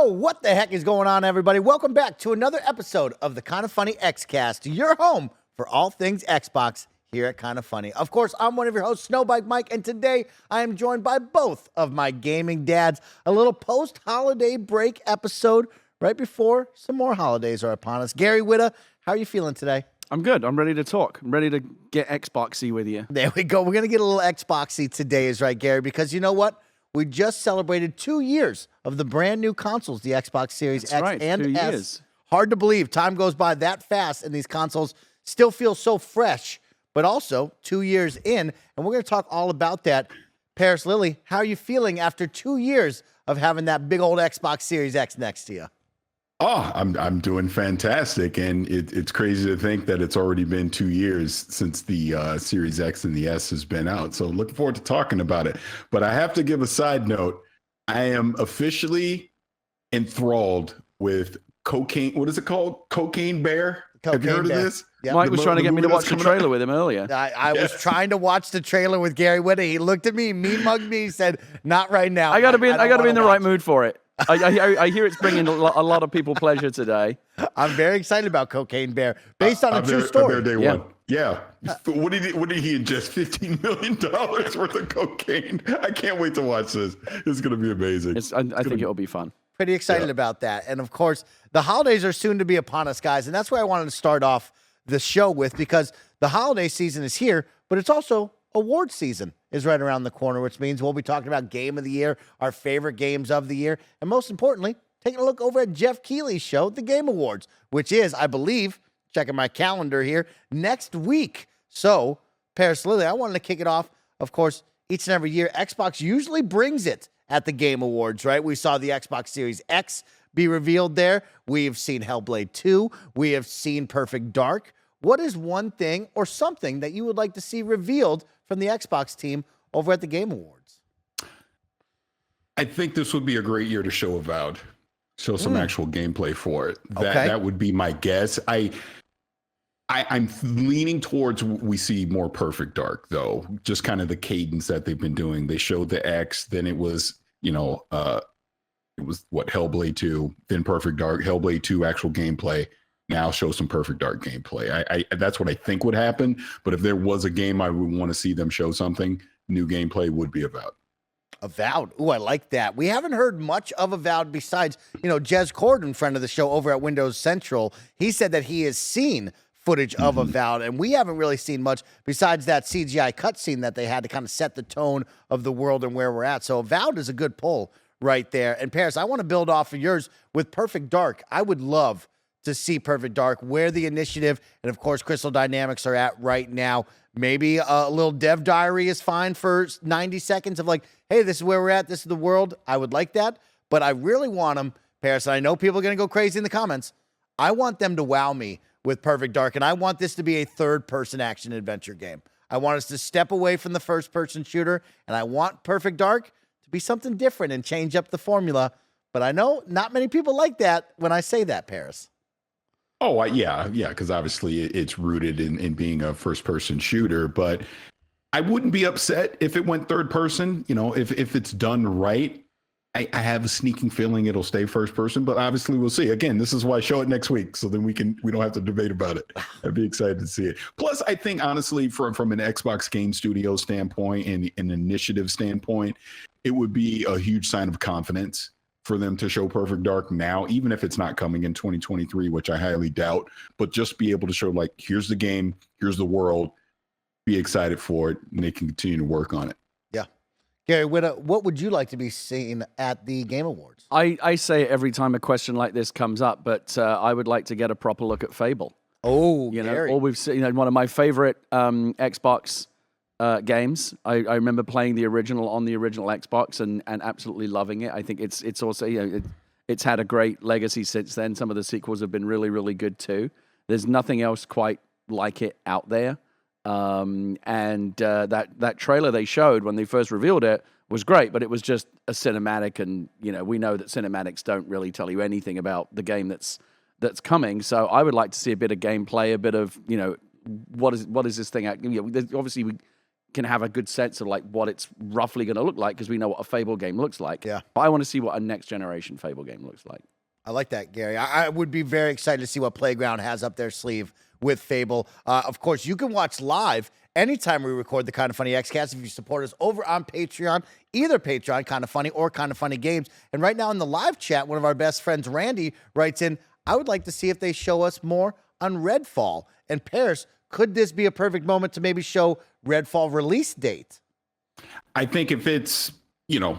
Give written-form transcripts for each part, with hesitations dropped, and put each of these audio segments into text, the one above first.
What the heck is going on, everybody? Welcome back to another episode of the KindaFunny Xcast, your home for all things Xbox here at KindaFunny. Of course, I'm one of your hosts, Snowbike Mike, and today I am joined by both of my gaming dads. A little post-holiday break episode right before some more holidays are upon us. Gary Whitta, how are you feeling today? I'm good. I'm ready to talk. I'm ready to get Xboxy with you. There we go. We're going to get a little Xboxy today, is right, Gary, because you know what? We just celebrated 2 years of the brand new consoles, the Xbox Series That's X right, and 2 S. years. Hard to believe. Time goes by that fast, and these consoles still feel so fresh, but also 2 years in, and we're going to talk all about that. Parris, Lily, how are you feeling after 2 years of having that big old Xbox Series X next to you? Oh, I'm doing fantastic, and it's crazy to think that it's already been 2 years since the Series X and the S has been out. So looking forward to talking about it. But I have to give a side note. I am officially enthralled with cocaine. What is it called? Cocaine Bear. Have you heard of this? Yep. Mike was trying to get me to watch the trailer with him earlier. I was trying to watch the trailer with Gary Whitta. He looked at me, mugged me, he said, "Not right now." I gotta be in the right mood for it. I hear it's bringing a lot of people pleasure today. I'm very excited about Cocaine Bear, based on a true story. Day one. Yeah. What did he ingest? $15 million worth of cocaine. I can't wait to watch this. It's going to be amazing. I think it'll be fun. Pretty excited about that. And of course, the holidays are soon to be upon us, guys. And that's where I wanted to start off the show with, because the holiday season is here, but it's also award season is right around the corner, which means we'll be talking about Game of the Year, our favorite games of the year, and most importantly, taking a look over at Jeff Keighley's show, the Game Awards, which is, I believe, checking my calendar here, next week. So, Parris, Lily, I wanted to kick it off. Of course, each and every year, Xbox usually brings it at the Game Awards, right? We saw the Xbox Series X be revealed there. We've seen Hellblade 2. We have seen Perfect Dark. What is one thing or something that you would like to see revealed from the Xbox team over at the Game Awards? I think this would be a great year to show Avowed. Show some actual gameplay for it. That would be my guess. I'm leaning towards we see more Perfect Dark, though. Just kind of the cadence that they've been doing. They showed the X, then it was, Hellblade 2, then Perfect Dark, Hellblade 2 actual gameplay. Now show some Perfect Dark gameplay. I that's what I think would happen. But if there was a game I would want to see them show something, new gameplay would be Avowed. Avowed. Ooh, I like that. We haven't heard much of Avowed besides, Jez Corden, friend of the show over at Windows Central. He said that he has seen footage of Avowed, and we haven't really seen much besides that CGI cutscene that they had to kind of set the tone of the world and where we're at. So Avowed is a good pull right there. And Parris, I want to build off of yours with Perfect Dark. I would love to see Perfect Dark, where the initiative and, of course, Crystal Dynamics are at right now. Maybe a little dev diary is fine for 90 seconds of like, hey, this is where we're at. This is the world. I would like that. But I really want them, Parris, and I know people are going to go crazy in the comments. I want them to wow me with Perfect Dark, and I want this to be a third-person action-adventure game. I want us to step away from the first-person shooter, and I want Perfect Dark to be something different and change up the formula. But I know not many people like that when I say that, Parris. Oh, yeah, because obviously it's rooted in being a first-person shooter, but I wouldn't be upset if it went third person. If it's done right, I have a sneaking feeling it'll stay first person, but obviously we'll see. Again, this is why I show it next week, so then we don't have to debate about it. I'd be excited to see it. Plus, I think honestly, from an Xbox Game Studio standpoint and an initiative standpoint, it would be a huge sign of confidence for them to show Perfect Dark now, even if it's not coming in 2023, which I highly doubt, but just be able to show, like, here's the game, here's the world, be excited for it, and they can continue to work on it. Yeah. Gary Whitta, what would you like to be seen at the Game Awards? I say it every time a question like this comes up, but I would like to get a proper look at Fable. Oh, Gary. All we've seen, one of my favorite Xbox games. I remember playing the original on the original Xbox and absolutely loving it. I think it's also, it's had a great legacy since then. Some of the sequels have been really, really good too. There's nothing else quite like it out there. That trailer they showed when they first revealed it was great, but it was just a cinematic, and we know that cinematics don't really tell you anything about the game that's coming. So I would like to see a bit of gameplay, a bit of what is this thing? Obviously we can have a good sense of like what it's roughly going to look like because we know what a Fable game looks like. Yeah. But I want to see what a next generation Fable game looks like. I like that, Gary. I would be very excited to see what Playground has up their sleeve with Fable. Of course, you can watch live anytime we record the Kind of Funny Xcast if you support us over on Patreon, either Patreon, Kind of Funny, or Kind of Funny Games. And right now in the live chat, one of our best friends, Randy, writes in, I would like to see if they show us more on Redfall. And Parris, could this be a perfect moment to maybe show Redfall release date? I think if it's,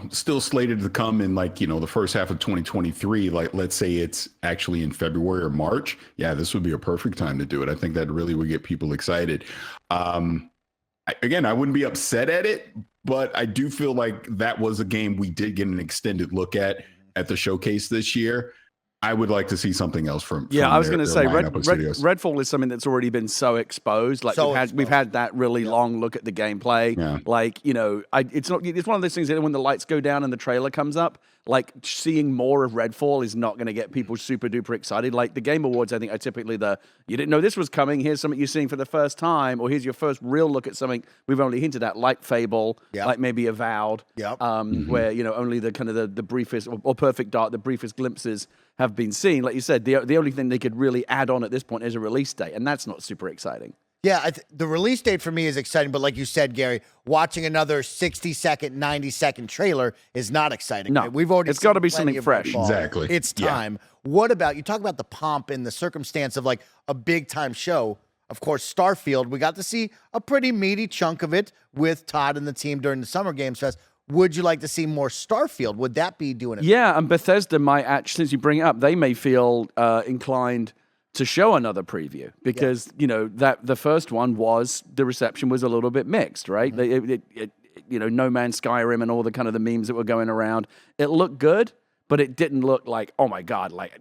still slated to come in like, the first half of 2023, like let's say it's actually in February or March. Yeah, this would be a perfect time to do it. I think that really would get people excited. Again, I wouldn't be upset at it, but I do feel like that was a game we did get an extended look at the showcase this year. I would like to see something else from I was going to say Redfall is something that's already been so exposed. Like we've had that really long look at the gameplay. Yeah. Like, it's one of those things that when the lights go down and the trailer comes up, like seeing more of Redfall is not going to get people super duper excited. Like the Game Awards, I think are typically you didn't know this was coming. Here's something you're seeing for the first time, or here's your first real look at something we've only hinted at, like Fable, like maybe Avowed, where, only the kind of the briefest or Perfect Dark, the briefest glimpses have been seen. Like you said, the only thing they could really add on at this point is a release date, and that's not super exciting. Yeah, the release date for me is exciting, but like you said, Gary, watching another 60-second, 90-second trailer is not exciting. No, right? We've already it's got to be something fresh. Exactly. It's time. Yeah. What about, you talk about the pomp and the circumstance of like a big-time show. Of course, Starfield, we got to see a pretty meaty chunk of it with Todd and the team during the Summer Games Fest. Would you like to see more Starfield? Would that be doing it? Yeah, and Bethesda might actually, since you bring it up, they may feel inclined to show another preview because that the first one the reception was a little bit mixed, right? Mm-hmm. No Man's Skyrim and all the kind of the memes that were going around. It looked good, but it didn't look like, oh my God, like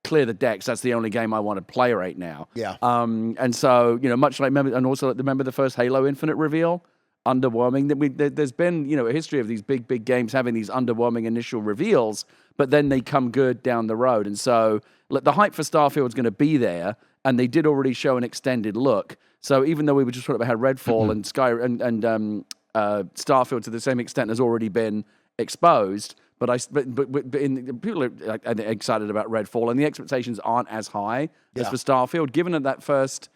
clear the decks. That's the only game I want to play right now. Yeah. And so much like remember the first Halo Infinite reveal. Underwhelming. There's been a history of these big games having these underwhelming initial reveals, but then they come good down the road. And so the hype for Starfield is going to be there, and they did already show an extended look. So even though we were just sort of had Redfall and Starfield to the same extent has already been exposed, but people are excited about Redfall, and the expectations aren't as high as for Starfield. Given that first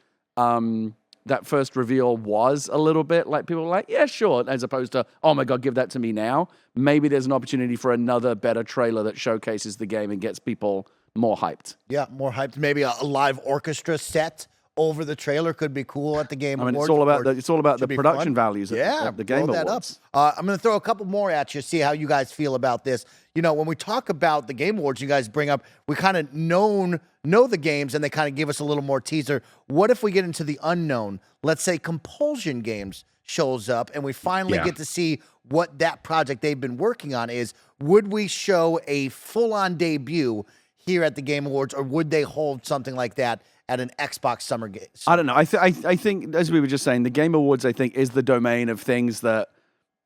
reveal was a little bit like people were like, yeah, sure, as opposed to, oh my God, give that to me now. Maybe there's an opportunity for another better trailer that showcases the game and gets people more hyped. Yeah, more hyped. Maybe a live orchestra set over the trailer could be cool at the Game Awards. It's all about the production values of the Game Awards. I'm going to throw a couple more at you, see how you guys feel about this. When we talk about the Game Awards, you guys bring up, we kind of know the games and they kind of give us a little more teaser. What if we get into the unknown? Let's say Compulsion Games shows up and we finally get to see what that project they've been working on is. Would we show a full-on debut here at the Game Awards, or would they hold something like that at an Xbox Summer Games? I don't know. I think, as we were just saying, the Game Awards, I think, is the domain of things that,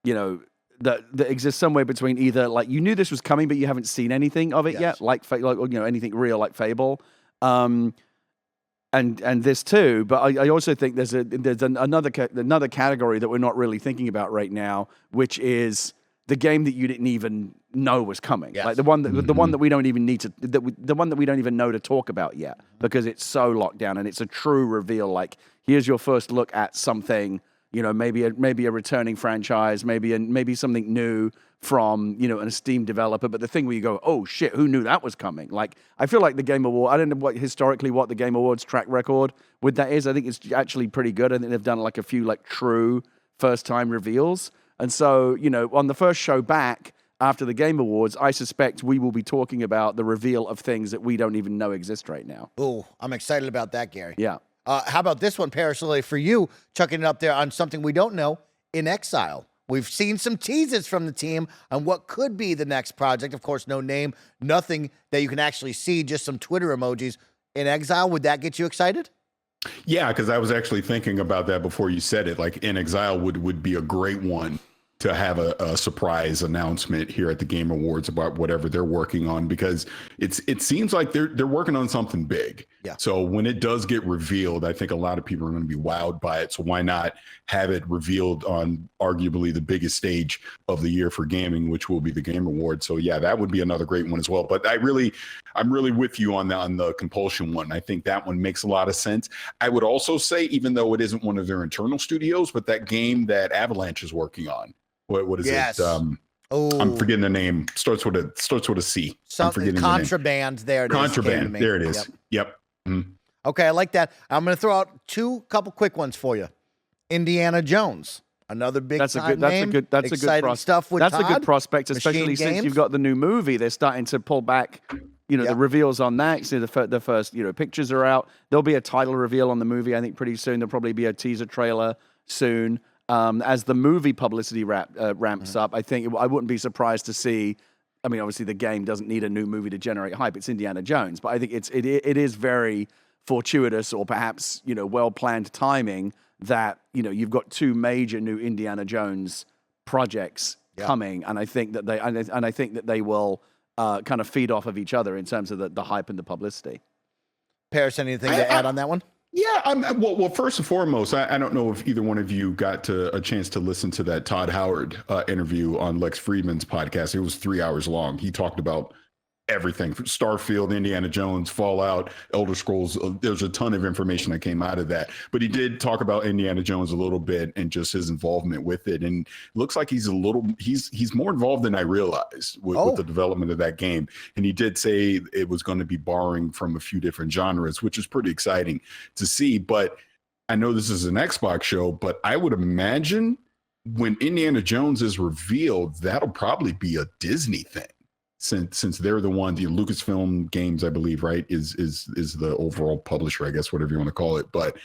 that exist somewhere between either, like, you knew this was coming, but you haven't seen anything of it yet, like anything real, like Fable, and this too. But I also think there's another category that we're not really thinking about right now, which is the game that you didn't even know was coming, like the one that we don't even need to, the one that we don't even know to talk about yet, because it's so locked down and it's a true reveal. Like, here's your first look at something, maybe a returning franchise, maybe something new from an esteemed developer. But the thing where you go, oh shit, who knew that was coming? Like, I feel like the Game Award, I don't know what the Game Awards track record with that is. I think it's actually pretty good. I think they've done like a few like true first time reveals. And so, on the first show back after the Game Awards, I suspect we will be talking about the reveal of things that we don't even know exist right now. Oh, I'm excited about that, Gary. Yeah. How about this one, Parris, for you, chucking it up there on something we don't know, In Exile. We've seen some teases from the team on what could be the next project. Of course, no name, nothing that you can actually see, just some Twitter emojis. In Exile, would that get you excited? Yeah, because I was actually thinking about that before you said it. Like, In Exile would be a great one to have a surprise announcement here at the Game Awards about whatever they're working on, because it seems like they're working on something big. Yeah. So when it does get revealed, I think a lot of people are going to be wowed by it. So why not have it revealed on arguably the biggest stage of the year for gaming, which will be the Game Awards. So yeah, that would be another great one as well. But I'm really with you on the compulsion one. I think that one makes a lot of sense. I would also say, even though it isn't one of their internal studios, but that game that Avalanche is working on, what is it? I'm forgetting the name. Starts with a C. Something Contraband. There it is. Contraband. There it is. Yep. Mm-hmm. Okay, I like that. I'm going to throw out couple quick ones for you. Indiana Jones, another big That's time a name. good Exciting stuff with That's Todd. a good prospect, especially Machine since Games. you've got the new movie. They're starting to pull back, the reveals on that. So the first, pictures are out. There'll be a title reveal on the movie, I think, pretty soon. There'll probably be a teaser trailer soon. As the movie publicity ramps up, I think I wouldn't be surprised to see. I mean, obviously, the game doesn't need a new movie to generate hype. It's Indiana Jones, but I think it is very fortuitous, or perhaps well planned timing that you've got two major new Indiana Jones projects coming, and I think that they will kind of feed off of each other in terms of the hype and the publicity. Parris, anything to add on that one? Yeah, well, first and foremost, I don't know if either one of you got a chance to listen to that Todd Howard interview on Lex Friedman's podcast. It was 3 hours long. He talked about everything from Starfield, Indiana Jones, Fallout, Elder Scrolls. There's a ton of information that came out of that. But he did talk about Indiana Jones a little bit and just his involvement with it. And it looks like he's more involved than I realized with the development of that game. And he did say it was going to be borrowing from a few different genres, which is pretty exciting to see. But I know this is an Xbox show, but I would imagine when Indiana Jones is revealed, that'll probably be a Disney thing. Since they're the one, the Lucasfilm Games, I believe, right, is the overall publisher, I guess, whatever you want to call it. But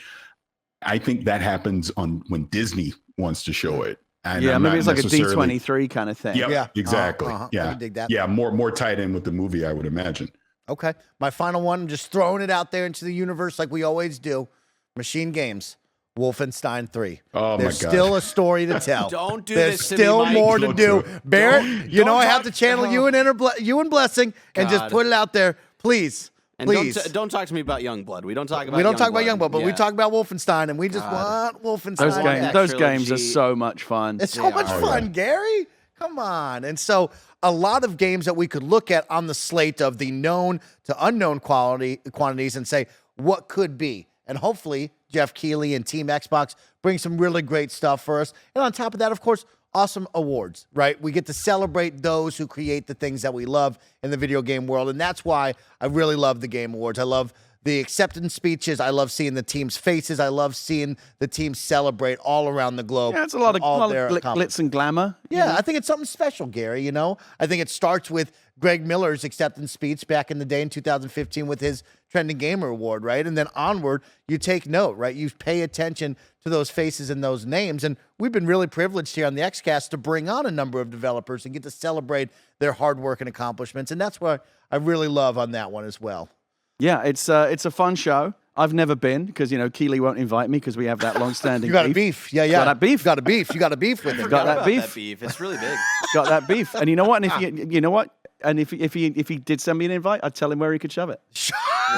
I think that happens when Disney wants to show it. And maybe it's like a D23 kind of thing. Yep, yeah, exactly. Yeah, I dig that. Yeah, more tied in with the movie, I would imagine. Okay, my final one, I'm just throwing it out there into the universe like we always do. Machine Games. Wolfenstein 3. Oh, There's my God. still a story to tell. Don't do There's this to still me, Mike. more to Don't do. do it. Barrett, I have to channel you and Blessing and just God. put it out there. Please. And Please. don't talk to me about Youngblood. We don't talk about Youngblood, but we Yeah. talk about Wolfenstein, and we just want Wolfenstein. Those Trilogy. games are so much fun. It's so much fun, yeah. Gary. Come on. And so a lot of games that we could look at on the slate of the known to unknown quantities and say, what could be? And hopefully Jeff Keighley and Team Xbox bring some really great stuff for us. And on top of that, of course, awesome awards, right? We get to celebrate those who create the things that we love in the video game world. And that's why I really love the Game Awards. I love the acceptance speeches. I love seeing the team's faces. I love seeing the team celebrate all around the globe. Yeah, it's a lot of glitz and glamour. Yeah, I think it's something special, Gary, I think it starts with Greg Miller's acceptance speech back in the day in 2015 with his Trending Gamer Award, right? And then onward, you take note, right? You pay attention to those faces and those names. And we've been really privileged here on the Xcast to bring on a number of developers and get to celebrate their hard work and accomplishments. And that's what I really love on that one as well. Yeah, it's a fun show. I've never been because Keighley won't invite me because we have that long-standing. You got a beef, yeah. Got that beef. You got a beef. You got a beef with it. Got that About beef. It's really big. Got that beef. And you know what? And you know what? And if he did send me an invite, I'd tell him where he could shove it.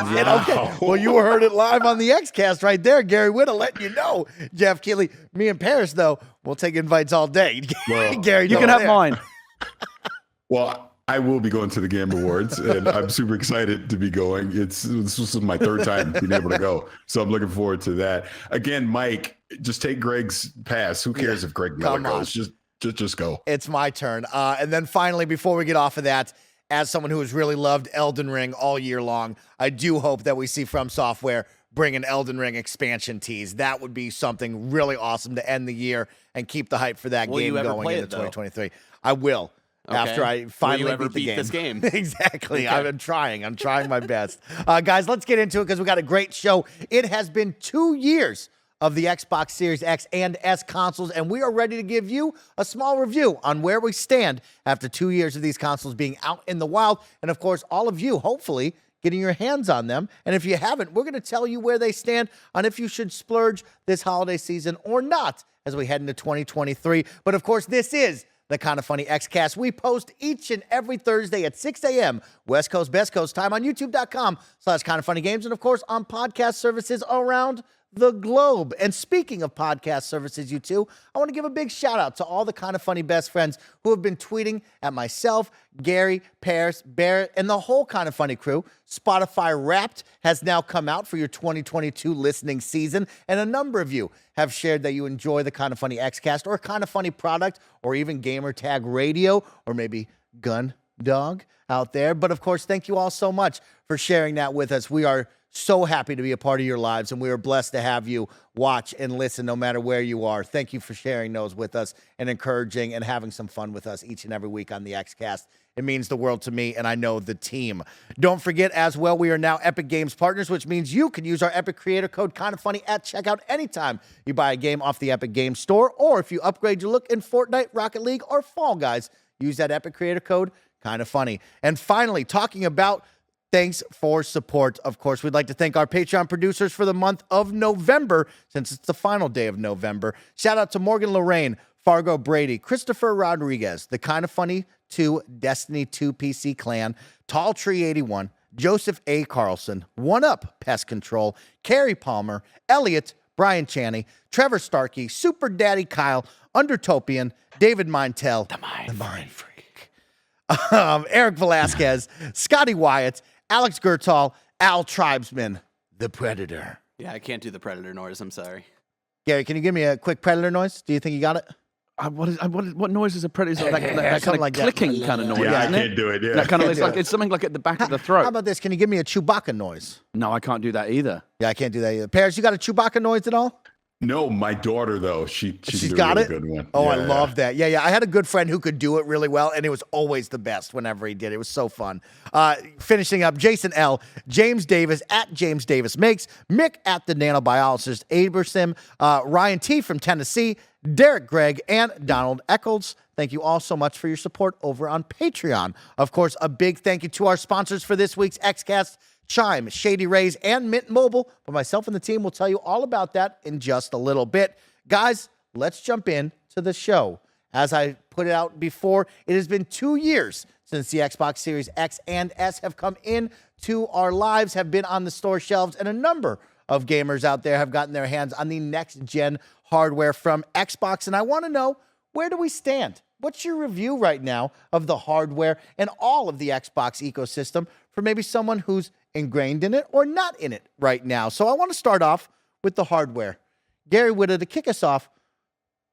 Wow. Okay. Well, you heard it live on the Xcast right there. Gary Whitta letting you know. Jeff Keighley, me and Parris, though, we'll take invites all day. Well, Gary, you can have mine. Well, I will be going to the Game Awards, and I'm super excited to be going. This is my third time being able to go, so I'm looking forward to that. Again, Mike, just take Greg's pass. Who cares if Greg Miller goes? Just go. It's my turn. And then finally, before we get off of that, as someone who has really loved Elden Ring all year long, I do hope that we see From Software bring an Elden Ring expansion tease. That would be something really awesome to end the year and keep the hype for that game going into 2023. I will. Okay. After I finally beat this game. Exactly. Okay. I'm trying my best. Guys, let's get into it because we got a great show. It has been 2 years of the Xbox Series X and S consoles, and we are ready to give you a small review on where we stand after 2 years of these consoles being out in the wild, and of course, all of you, hopefully, getting your hands on them. And if you haven't, we're going to tell you where they stand on if you should splurge this holiday season or not as we head into 2023. But of course, this is the Kind of Funny Xcast. We post each and every Thursday at 6 a.m. West Coast, Best Coast time on youtube.com/kindoffunnygames and, of course, on podcast services around the globe. And speaking of podcast services, you two, I want to give a big shout out to all the Kind of Funny best friends who have been tweeting at myself, Gary, Parris, Barrett, and the whole Kind of Funny crew. Spotify Wrapped has now come out for your 2022 listening season, and a number of you have shared that you enjoy the Kind of Funny Xcast or Kind of Funny product or even Gamer Tag Radio or maybe Gun Dog out there. But of course, thank you all so much for sharing that with us. We are so happy to be a part of your lives, and we are blessed to have you watch and listen no matter where you are. Thank you for sharing those with us and encouraging and having some fun with us each and every week on the Xcast. It means the world to me, and I know the team. Don't forget as well, we are now Epic Games partners, which means you can use our Epic creator code KindaFunny at checkout anytime you buy a game off the Epic Games Store, or if you upgrade your look in Fortnite, Rocket League, or Fall Guys, use that Epic creator code KindaFunny. And finally, talking about thanks for support. Of course, we'd like to thank our Patreon producers for the month of November, since it's the final day of November. Shout out to Morgan Lorraine, Fargo Brady, Christopher Rodriguez, the Kind of Funny 2 Destiny 2 PC clan, Tall Tree 81, Joseph A. Carlson, One Up Pest Control, Carrie Palmer, Elliot, Brian Chaney, Trevor Starkey, Super Daddy Kyle, Undertopian, David Mintel, the Mind Freak, Eric Velasquez, Scotty Wyatt, Alex Gertal, Al Tribesman, the Predator. Yeah, I can't do the Predator noise. I'm sorry. Gary, can you give me a quick Predator noise? Do you think you got it? What noise is a Predator? That kind of like that. clicking kind of noise, Yeah, I isn't it? can't do it. Yeah. That kind of, it's something like at the back of the throat. How about this? Can you give me a Chewbacca noise? No, I can't do that either. Yeah, I can't do that either. Paris, you got a Chewbacca noise at all? No, my daughter though, she's got a it. really good one. Oh, Yeah, I love that. Yeah. I had a good friend who could do it really well, and it was always the best whenever he did. It was so fun. Finishing up, Jason L, James Davis at James Davis Makes, Mick at the Nanobiologist Abersim, Ryan T from Tennessee, Derek Gregg, and Donald Eccles. Thank you all so much for your support over on Patreon. Of course, a big thank you to our sponsors for this week's Xcast, Chime, Shady Rays, and Mint Mobile. But myself and the team will tell you all about that in just a little bit. Guys, let's jump in to the show. As I put it out before, it has been 2 years since the Xbox Series X and S have come into our lives, have been on the store shelves, and a number of gamers out there have gotten their hands on the next-gen hardware from Xbox. And I want to know, where do we stand? What's your review right now of the hardware and all of the Xbox ecosystem for maybe someone who's ingrained in it or not in it right now? So I want to start off with the hardware. Gary Whitta, to kick us off,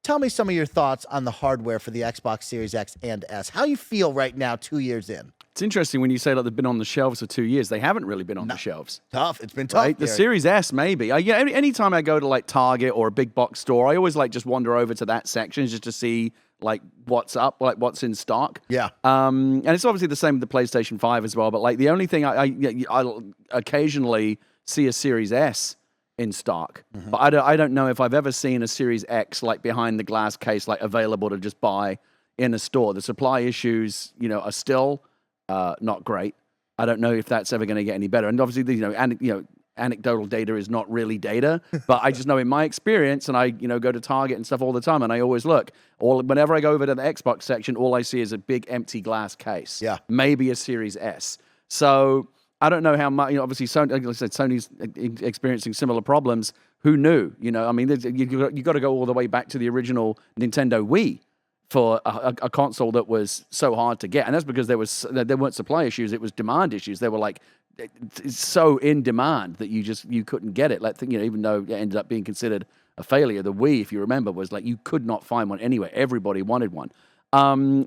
tell me some of your thoughts on the hardware for the Xbox Series X and S. How you feel right now 2 years in? It's interesting when you say like they've been on the shelves for 2 years. They haven't really been on the shelves. Tough. It's been tough. Right? The Gary. Series S, maybe. Anytime I go to like Target or a big box store, I always like just wander over to that section just to see like what's up, like what's in stock. Yeah. And it's obviously the same with the PlayStation 5 as well. But like the only thing I'll occasionally see a Series S in stock, but I don't know if I've ever seen a Series X like behind the glass case, like available to just buy in a store. The supply issues, are still not great. I don't know if that's ever going to get any better. And obviously, anecdotal data is not really data, but I just know in my experience, and I, go to Target and stuff all the time, and I always look. Whenever I go over to the Xbox section, all I see is a big empty glass case. Yeah. Maybe a Series S. So I don't know how much, obviously, Sony, like I said, Sony's experiencing similar problems. Who knew? You got to go all the way back to the original Nintendo Wii for a console that was so hard to get. And that's because there weren't supply issues, it was demand issues. They were like, it's so in demand that you couldn't get it. Like, even though it ended up being considered a failure, the Wii, if you remember, was like you could not find one anywhere. Everybody wanted one.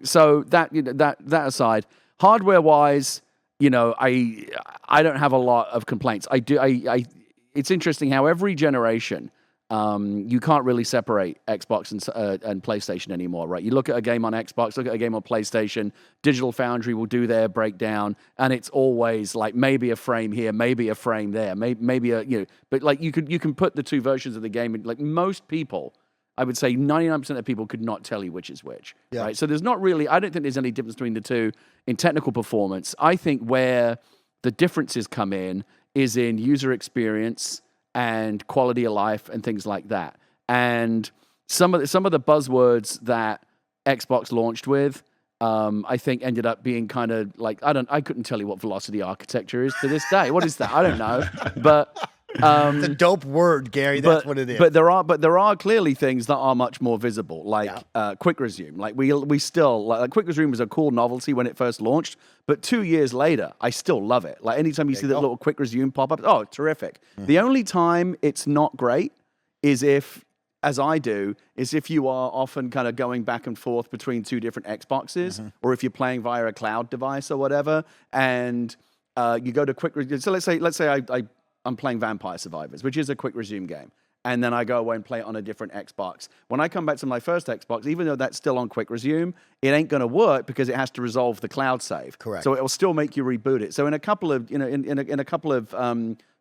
So that aside, hardware wise, I don't have a lot of complaints. It's interesting how every generation, you can't really separate Xbox and PlayStation anymore, right? You look at a game on Xbox, look at a game on PlayStation, Digital Foundry will do their breakdown, and it's always like maybe a frame here, maybe a frame there, maybe but like you can put the two versions of the game in, like most people, I would say 99% of people could not tell you which is which, right? So there's not really, I don't think there's any difference between the two in technical performance. I think where the differences come in is in user experience and quality of life and things like that. And some of the buzzwords that Xbox launched with, I think ended up being kind of like I couldn't tell you what velocity architecture is to this day. What is that? I don't know, but. It's a dope word, Gary. That's what it is. But there are clearly things that are much more visible, like quick resume. Like we still like quick resume was a cool novelty when it first launched, but 2 years later, I still love it. Like anytime you see that little quick resume pop up, oh, terrific. The only time it's not great is if, as I do, is if you are often kind of going back and forth between two different Xboxes, or if you're playing via a cloud device or whatever, and you go to quick resume. So let's say I'm playing Vampire Survivors, which is a quick resume game. And then I go away and play it on a different Xbox. When I come back to my first Xbox, even though that's still on quick resume, it ain't going to work because it has to resolve the cloud save. Correct. So it will still make you reboot it. So in a couple of, in a couple of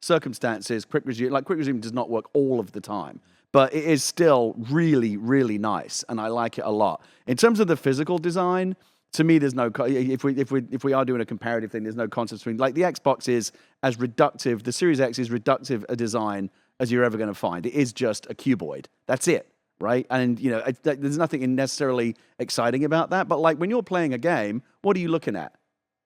circumstances, quick resume does not work all of the time. But it is still really, really nice, and I like it a lot. In terms of the physical design, to me, there's no. If we are doing a comparative thing, there's no concept between. Like the Xbox is as reductive. The Series X is reductive a design as you're ever going to find. It is just a cuboid. That's it, right? And there's nothing necessarily exciting about that. But like when you're playing a game, what are you looking at?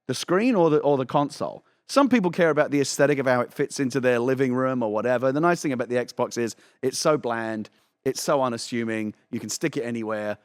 The screen or the console? Some people care about the aesthetic of how it fits into their living room or whatever. The nice thing about the Xbox is it's so bland, it's so unassuming. You can stick it anywhere.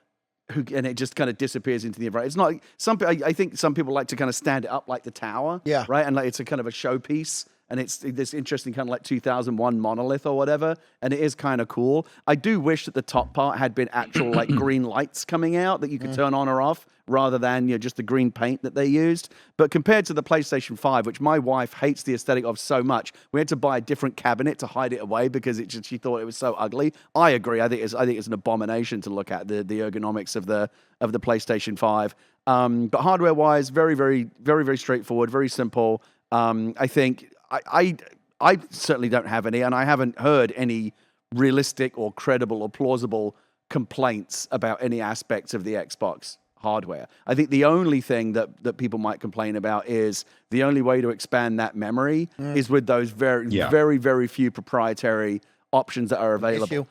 And it just kind of disappears into the environment. It's not I think some people like to kind of stand it up like the tower, right? And like it's a kind of a showpiece, and it's this interesting kind of like 2001 monolith or whatever, and it is kind of cool. I do wish that the top part had been actual like green lights coming out that you could turn on or off, rather than just the green paint that they used. But compared to the PlayStation 5, which my wife hates the aesthetic of so much, we had to buy a different cabinet to hide it away because she thought it was so ugly. I agree. I think it's an abomination to look at the ergonomics of the PlayStation 5. But hardware-wise, very, very, very, very straightforward, very simple. I think I certainly don't have any, and I haven't heard any realistic or credible or plausible complaints about any aspects of the Xbox hardware. I think the only thing that people might complain about is the only way to expand that memory is with those very, very, very few proprietary options that are available.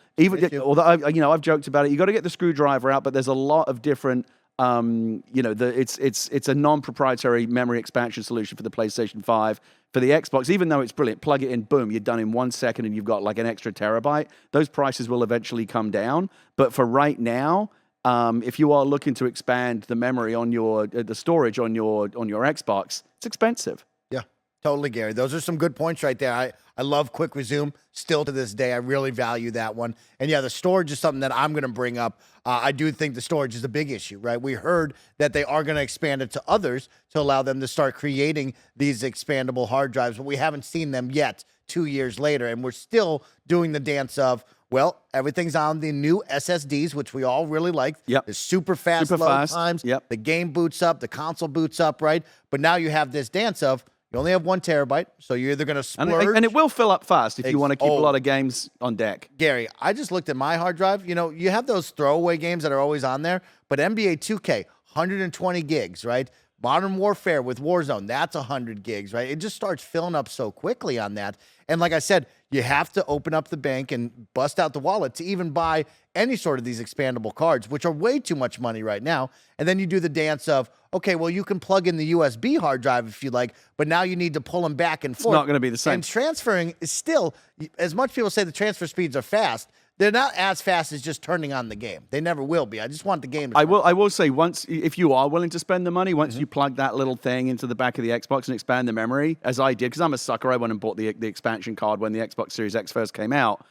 Although I've joked about it, you got to get the screwdriver out, but there's a lot of different. It's a non-proprietary memory expansion solution for the PlayStation 5. For the Xbox, even though it's brilliant, plug it in, boom, you're done in 1 second, and you've got like an extra terabyte. Those prices will eventually come down, but for right now, if you are looking to expand the memory on the storage on your Xbox, it's expensive. Yeah, totally, Gary. Those are some good points right there. I love quick resume still to this day. I really value that one. And yeah, the storage is something that I'm going to bring up. I do think the storage is a big issue, right? We heard that they are going to expand it to others to allow them to start creating these expandable hard drives, but we haven't seen them yet 2 years later. And we're still doing the dance of, well, everything's on the new SSDs, which we all really like. Yep. The super fast load times. Yep. The game boots up, the console boots up, right? But now you have this dance of, you only have 1 terabyte, so you're either going to splurge. And it will fill up fast if you want to keep a lot of games on deck. Gary, I just looked at my hard drive. You have those throwaway games that are always on there, but NBA 2K, 120 gigs, right? Modern Warfare with Warzone, that's 100 gigs, right? It just starts filling up so quickly on that. And like I said, you have to open up the bank and bust out the wallet to even buy any sort of these expandable cards, which are way too much money right now. And then you do the dance of, okay, well, you can plug in the USB hard drive if you like, but now you need to pull them back and forth. It's not going to be the same. And transferring is still, as much people say the transfer speeds are fast, they're not as fast as just turning on the game. They never will be. I just want the game to I will say, once, if you are willing to spend the money, once you plug that little thing into the back of the Xbox and expand the memory, as I did, because I'm a sucker, I went and bought the expansion card when the Xbox Series X first came out.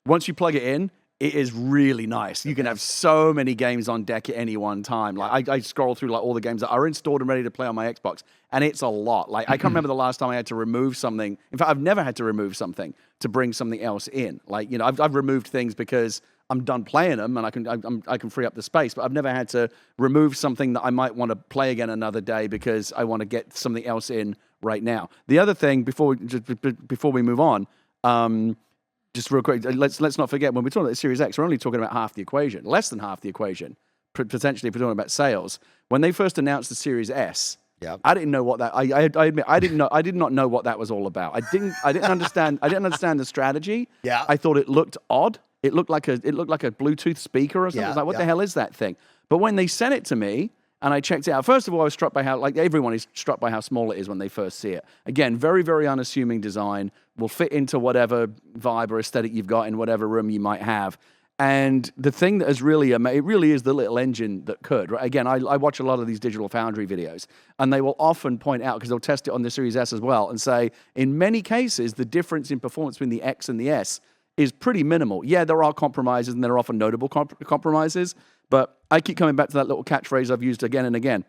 Once you plug it in, it is really nice. You can have so many games on deck at any one time. Like I scroll through like all the games that are installed and ready to play on my Xbox, and it's a lot. Like I can't remember the last time I had to remove something. In fact, I've never had to remove something to bring something else in. Like I've removed things because I'm done playing them and I can free up the space. But I've never had to remove something that I might want to play again another day because I want to get something else in right now. The other thing before we move on. Just real quick, let's not forget, when we're talking about the Series X, we're only talking about half the equation, less than half the equation, potentially if we're talking about sales. When they first announced the Series S, I didn't know what that. I admit I did not know what that was all about. I didn't understand. I didn't understand the strategy. Yeah. I thought it looked odd. It looked like a Bluetooth speaker or something. I was like, what the hell is that thing? But when they sent it to me and I checked it out, first of all, I was struck by how, like everyone is struck by how small it is when they first see it. Again, very, very unassuming design, will fit into whatever vibe or aesthetic you've got in whatever room you might have. And the thing that is really, it really is the little engine that could. Right? Again, I watch a lot of these Digital Foundry videos, and they will often point out, because they'll test it on the Series S as well, and say, in many cases, the difference in performance between the X and the S is pretty minimal. Yeah, there are compromises, and there are often notable compromises, but I keep coming back to that little catchphrase I've used again and again.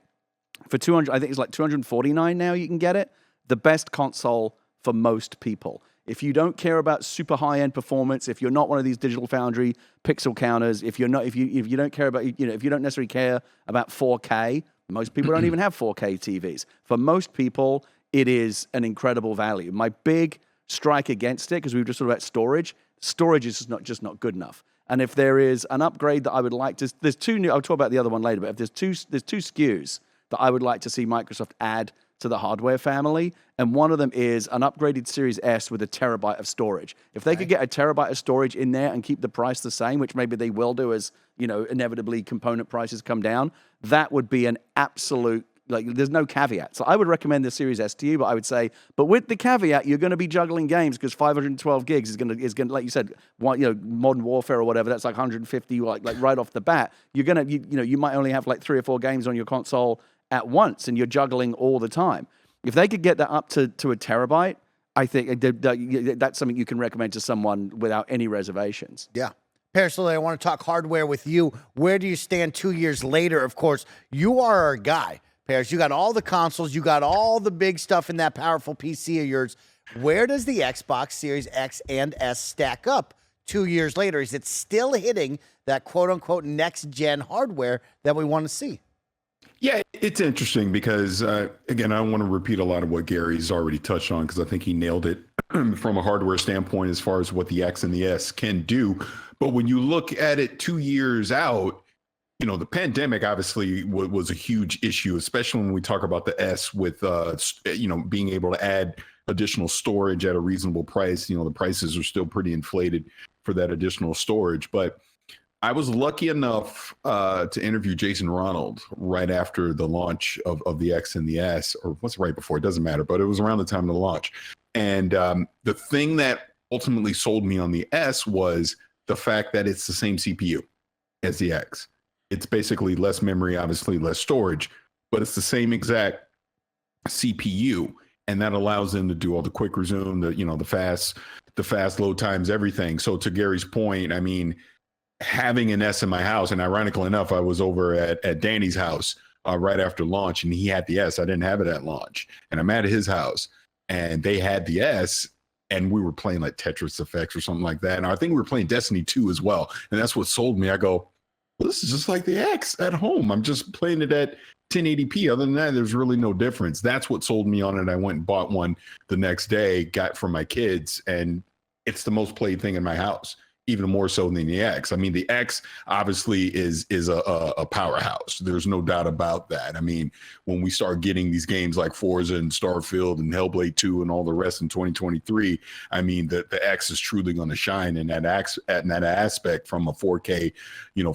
For 200, I think it's like 249 now you can get it. The best console for most people. If you don't care about super high-end performance, if you're not one of these Digital Foundry pixel counters, if you don't care about, if you don't necessarily care about 4K, most people don't even have 4K TVs. For most people, it is an incredible value. My big strike against it, because we were just talking about storage is just not good enough. And if there is an upgrade that I would like to, there's two new, I'll talk about the other one later, but if there's two SKUs that I would like to see Microsoft add to the hardware family, and one of them is an upgraded Series S with 1 terabyte of storage. If they could get 1 terabyte of storage in there and keep the price the same, which maybe they will do as, inevitably component prices come down, that would be an absolute, there's no caveat. So I would recommend the Series S to you, but I would say, but with the caveat, you're going to be juggling games because 512 gigs is going to, like you said, Modern Warfare or whatever, that's like 150, like right off the bat. You're going to, you might only have like 3 or 4 games on your console at once, and you're juggling all the time. If they could get that up to 1 terabyte, I think that's something you can recommend to someone without any reservations. Yeah. Parris, I want to talk hardware with you. Where do you stand 2 years later? Of course, you are our guy, Parris. You got all the consoles. You got all the big stuff in that powerful PC of yours. Where does the Xbox Series X and S stack up 2 years later? Is it still hitting that quote-unquote next-gen hardware that we want to see? Yeah, it's interesting because, again, I don't want to repeat a lot of what Gary's already touched on because I think he nailed it from a hardware standpoint as far as what the X and the S can do. But when you look at it 2 years out, the pandemic obviously was a huge issue, especially when we talk about the S with, being able to add additional storage at a reasonable price. The prices are still pretty inflated for that additional storage. But I was lucky enough to interview Jason Ronald right after the launch of the X and the S, or what's right before, it doesn't matter, but it was around the time of the launch. And the thing that ultimately sold me on the S was the fact that it's the same CPU as the X. It's basically less memory, obviously less storage, but it's the same exact CPU. And that allows them to do all the quick resume, the fast load times, everything. So to Gary's point, I mean, having an S in my house, and ironically enough, I was over at Danny's house right after launch, and he had the S. I didn't have it at launch, and I'm at his house, and they had the S, and we were playing like Tetris Effects or something like that, and I think we were playing Destiny 2 as well, and that's what sold me. I go, well, this is just like the X at home. I'm just playing it at 1080p. Other than that, there's really no difference. That's what sold me on it. I went and bought one the next day, got for my kids, and it's the most played thing in my house. Even more so than the X. I mean, the X obviously is a powerhouse. There's no doubt about that. I mean, when we start getting these games like Forza and Starfield and Hellblade 2 and all the rest in 2023, I mean, the X is truly going to shine in that aspect from a 4K,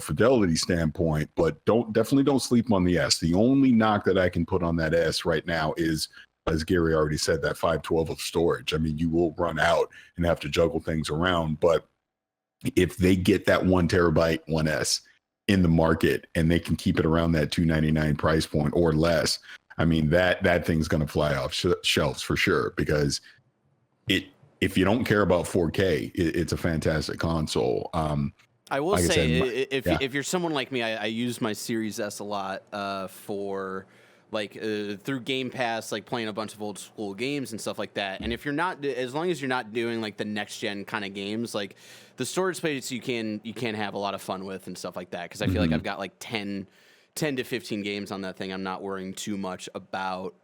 fidelity standpoint. But definitely don't sleep on the S. The only knock that I can put on that S right now is, as Gary already said, that 512 of storage. I mean, you will run out and have to juggle things around, but if they get that 1 terabyte 1S in the market and they can keep it around that $299 price point or less, I mean, that thing's going to fly off shelves for sure, because if you don't care about 4K, it's a fantastic console. I will say, if you're someone like me, I use my Series S a lot for through Game Pass, like playing a bunch of old school games and stuff like that. And if you're not, as long as you're not doing like the next gen kind of games, like the storage space you can have a lot of fun with and stuff like that. Because I feel like I've got like 10 10 to 15 games on that thing. I'm not worrying too much about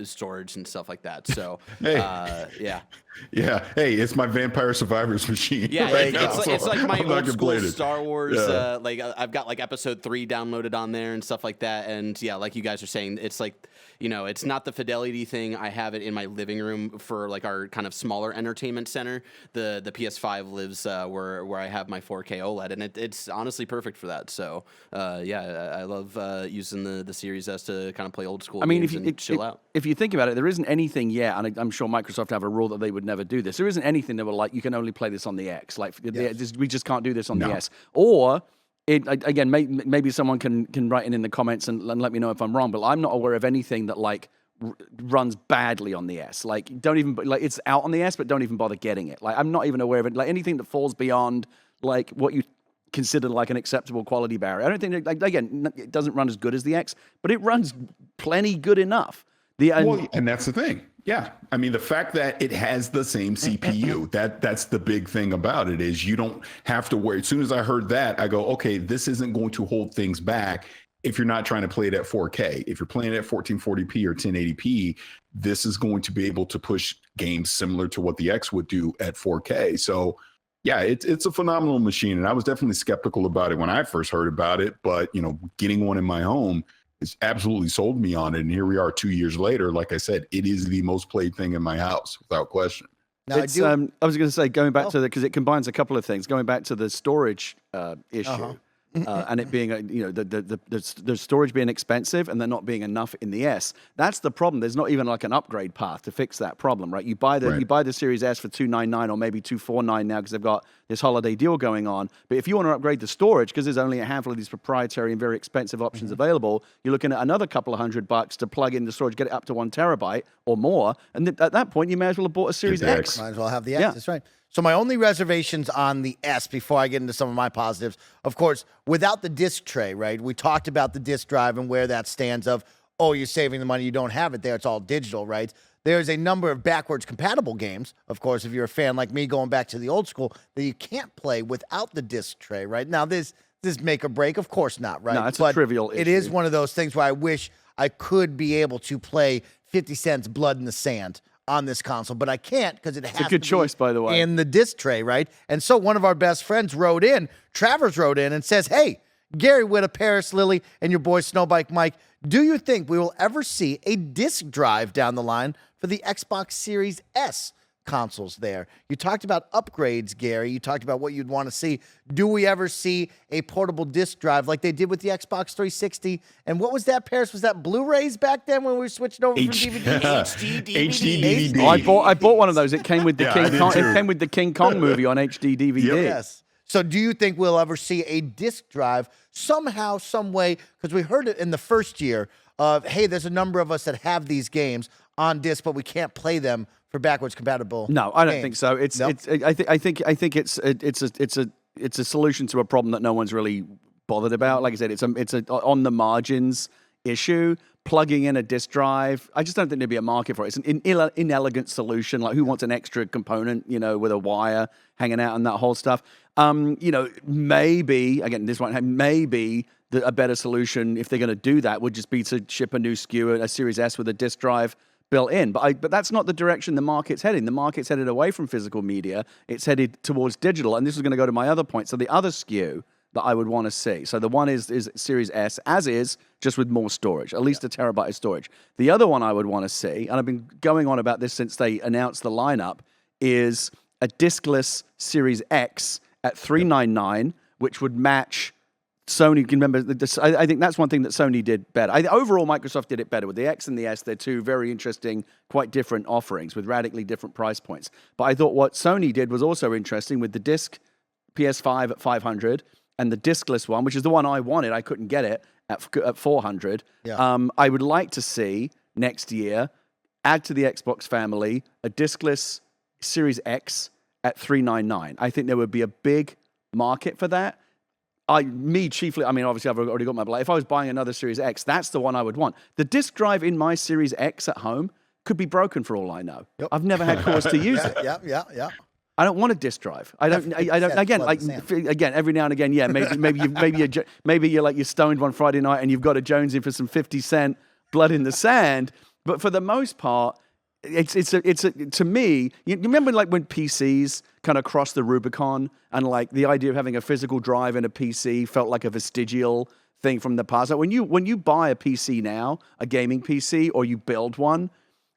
storage and stuff like that. So, yeah. Yeah. Hey, it's my Vampire Survivors machine. Yeah, right it's like my I'm not old school complaining. Star Wars. Yeah. Like I've got like episode 3 downloaded on there and stuff like that. And yeah, like you guys are saying, it's like, you know, it's not the fidelity thing. I have it in my living room for like our kind of smaller entertainment center. The PS5 lives where I have my 4K OLED, and it's honestly perfect for that. So yeah, I love using the Series S to kind of play old school games and chill out. If you think about it, there isn't anything yet, and I'm sure Microsoft have a rule that they would never do this. There isn't anything that will like you can only play this on the X. Like we just can't do this on the S. Or again, maybe someone can write in the comments and let me know if I'm wrong, but I'm not aware of anything that like runs badly on the S. Like don't even like it's out on the S, but don't even bother getting it. Like I'm not even aware of it. Like anything that falls beyond like what you consider like an acceptable quality barrier. I don't think like again it doesn't run as good as the X, but it runs plenty good enough. And that's the thing. Yeah. I mean, the fact that it has the same CPU, that's the big thing about it is you don't have to worry. As soon as I heard that, I go, okay, this isn't going to hold things back if you're not trying to play it at 4K. If you're playing it at 1440p or 1080p, this is going to be able to push games similar to what the X would do at 4K. So yeah, it's a phenomenal machine. And I was definitely skeptical about it when I first heard about it, but you know, getting one in my home, it's absolutely sold me on it. And here we are 2 years later. Like I said, it is the most played thing in my house without question. Now, I was going to say, going back to because it combines a couple of things, going back to the storage issue. And it being, the storage being expensive and there not being enough in the S. That's the problem. There's not even like an upgrade path to fix that problem, right? You buy the Series S for $299 or maybe $249 now because they've got this holiday deal going on. But if you want to upgrade the storage, because there's only a handful of these proprietary and very expensive options available, you're looking at another couple of $100 to plug in the storage, get it up to 1 terabyte or more. And at that point, you may as well have bought a Series X. Might as well have the X. That's right. So my only reservations on the S before I get into some of my positives, of course, without the disk tray, right? We talked about the disk drive and where that stands of, oh, you're saving the money, you don't have it there, it's all digital, right? There's a number of backwards compatible games, of course, if you're a fan like me going back to the old school, that you can't play without the disk tray, right? Now, this make or break? Of course not, right? No, it's a trivial issue. It is one of those things where I wish I could be able to play 50 Cent's Blood in the Sand on this console, but I can't because it has a good choice, by the way, in the disc tray, right? And so one of our best friends Travers wrote in and says, hey, Gary Whitta, Parris, Lily, and your boy Snowbike Mike, do you think we will ever see a disc drive down the line for the Xbox Series S consoles there? You talked about upgrades, Gary. You talked about what you'd want to see. Do we ever see a portable disc drive like they did with the Xbox 360? And what was that, Parris? Was that Blu-rays back then when we were switching over from DVD? HD DVD. I bought one of those. It came with the King Kong. It came with the King Kong movie on HD DVD. Yes. So do you think we'll ever see a disc drive somehow, some way? Because we heard it in the first year of, hey, there's a number of us that have these games on disc, but we can't play them for backwards compatible. No, I don't think so. I think it's a solution to a problem that no one's really bothered about. Like I said, it's a on the margins issue. Plugging in a disk drive, I just don't think there'd be a market for it. It's an inelegant solution. Like, who wants an extra component, with a wire hanging out and that whole stuff? Maybe, again, this won't happen, maybe a better solution, if they're going to do that, would just be to ship a new SKU, a Series S with a disk drive built in. But that's not the direction the market's heading. The market's headed away from physical media. It's headed towards digital. And this is going to go to my other point. So the other SKU that I would want to see. So the one is Series S, as is, just with more storage, at least a terabyte of storage. The other one I would want to see, and I've been going on about this since they announced the lineup, is a diskless Series X at $399, which would match Sony. You can remember, I think that's one thing that Sony did better. Overall, Microsoft did it better. With the X and the S, they're two very interesting, quite different offerings with radically different price points. But I thought what Sony did was also interesting with the disc PS5 at $500 and the diskless one, which is the one I wanted. I couldn't get it at $400. Yeah. I would like to see next year, add to the Xbox family, a diskless Series X at $399. I think there would be a big market for that. Chiefly, obviously I've already got my, but if I was buying another Series X, that's the one I would want. The disk drive in my Series X at home could be broken for all I know. Yep. I've never had cause to use it. Yeah. I don't want a disk drive. I don't. Again, every now and again, yeah. Maybe you're stoned one Friday night and you've got a Jones in for some 50 Cent Blood in the Sand. But for the most part, it's to me. You remember like when PCs kind of crossed the Rubicon, and like the idea of having a physical drive in a PC felt like a vestigial thing from the past. Like when you buy a PC now, a gaming PC, or you build one,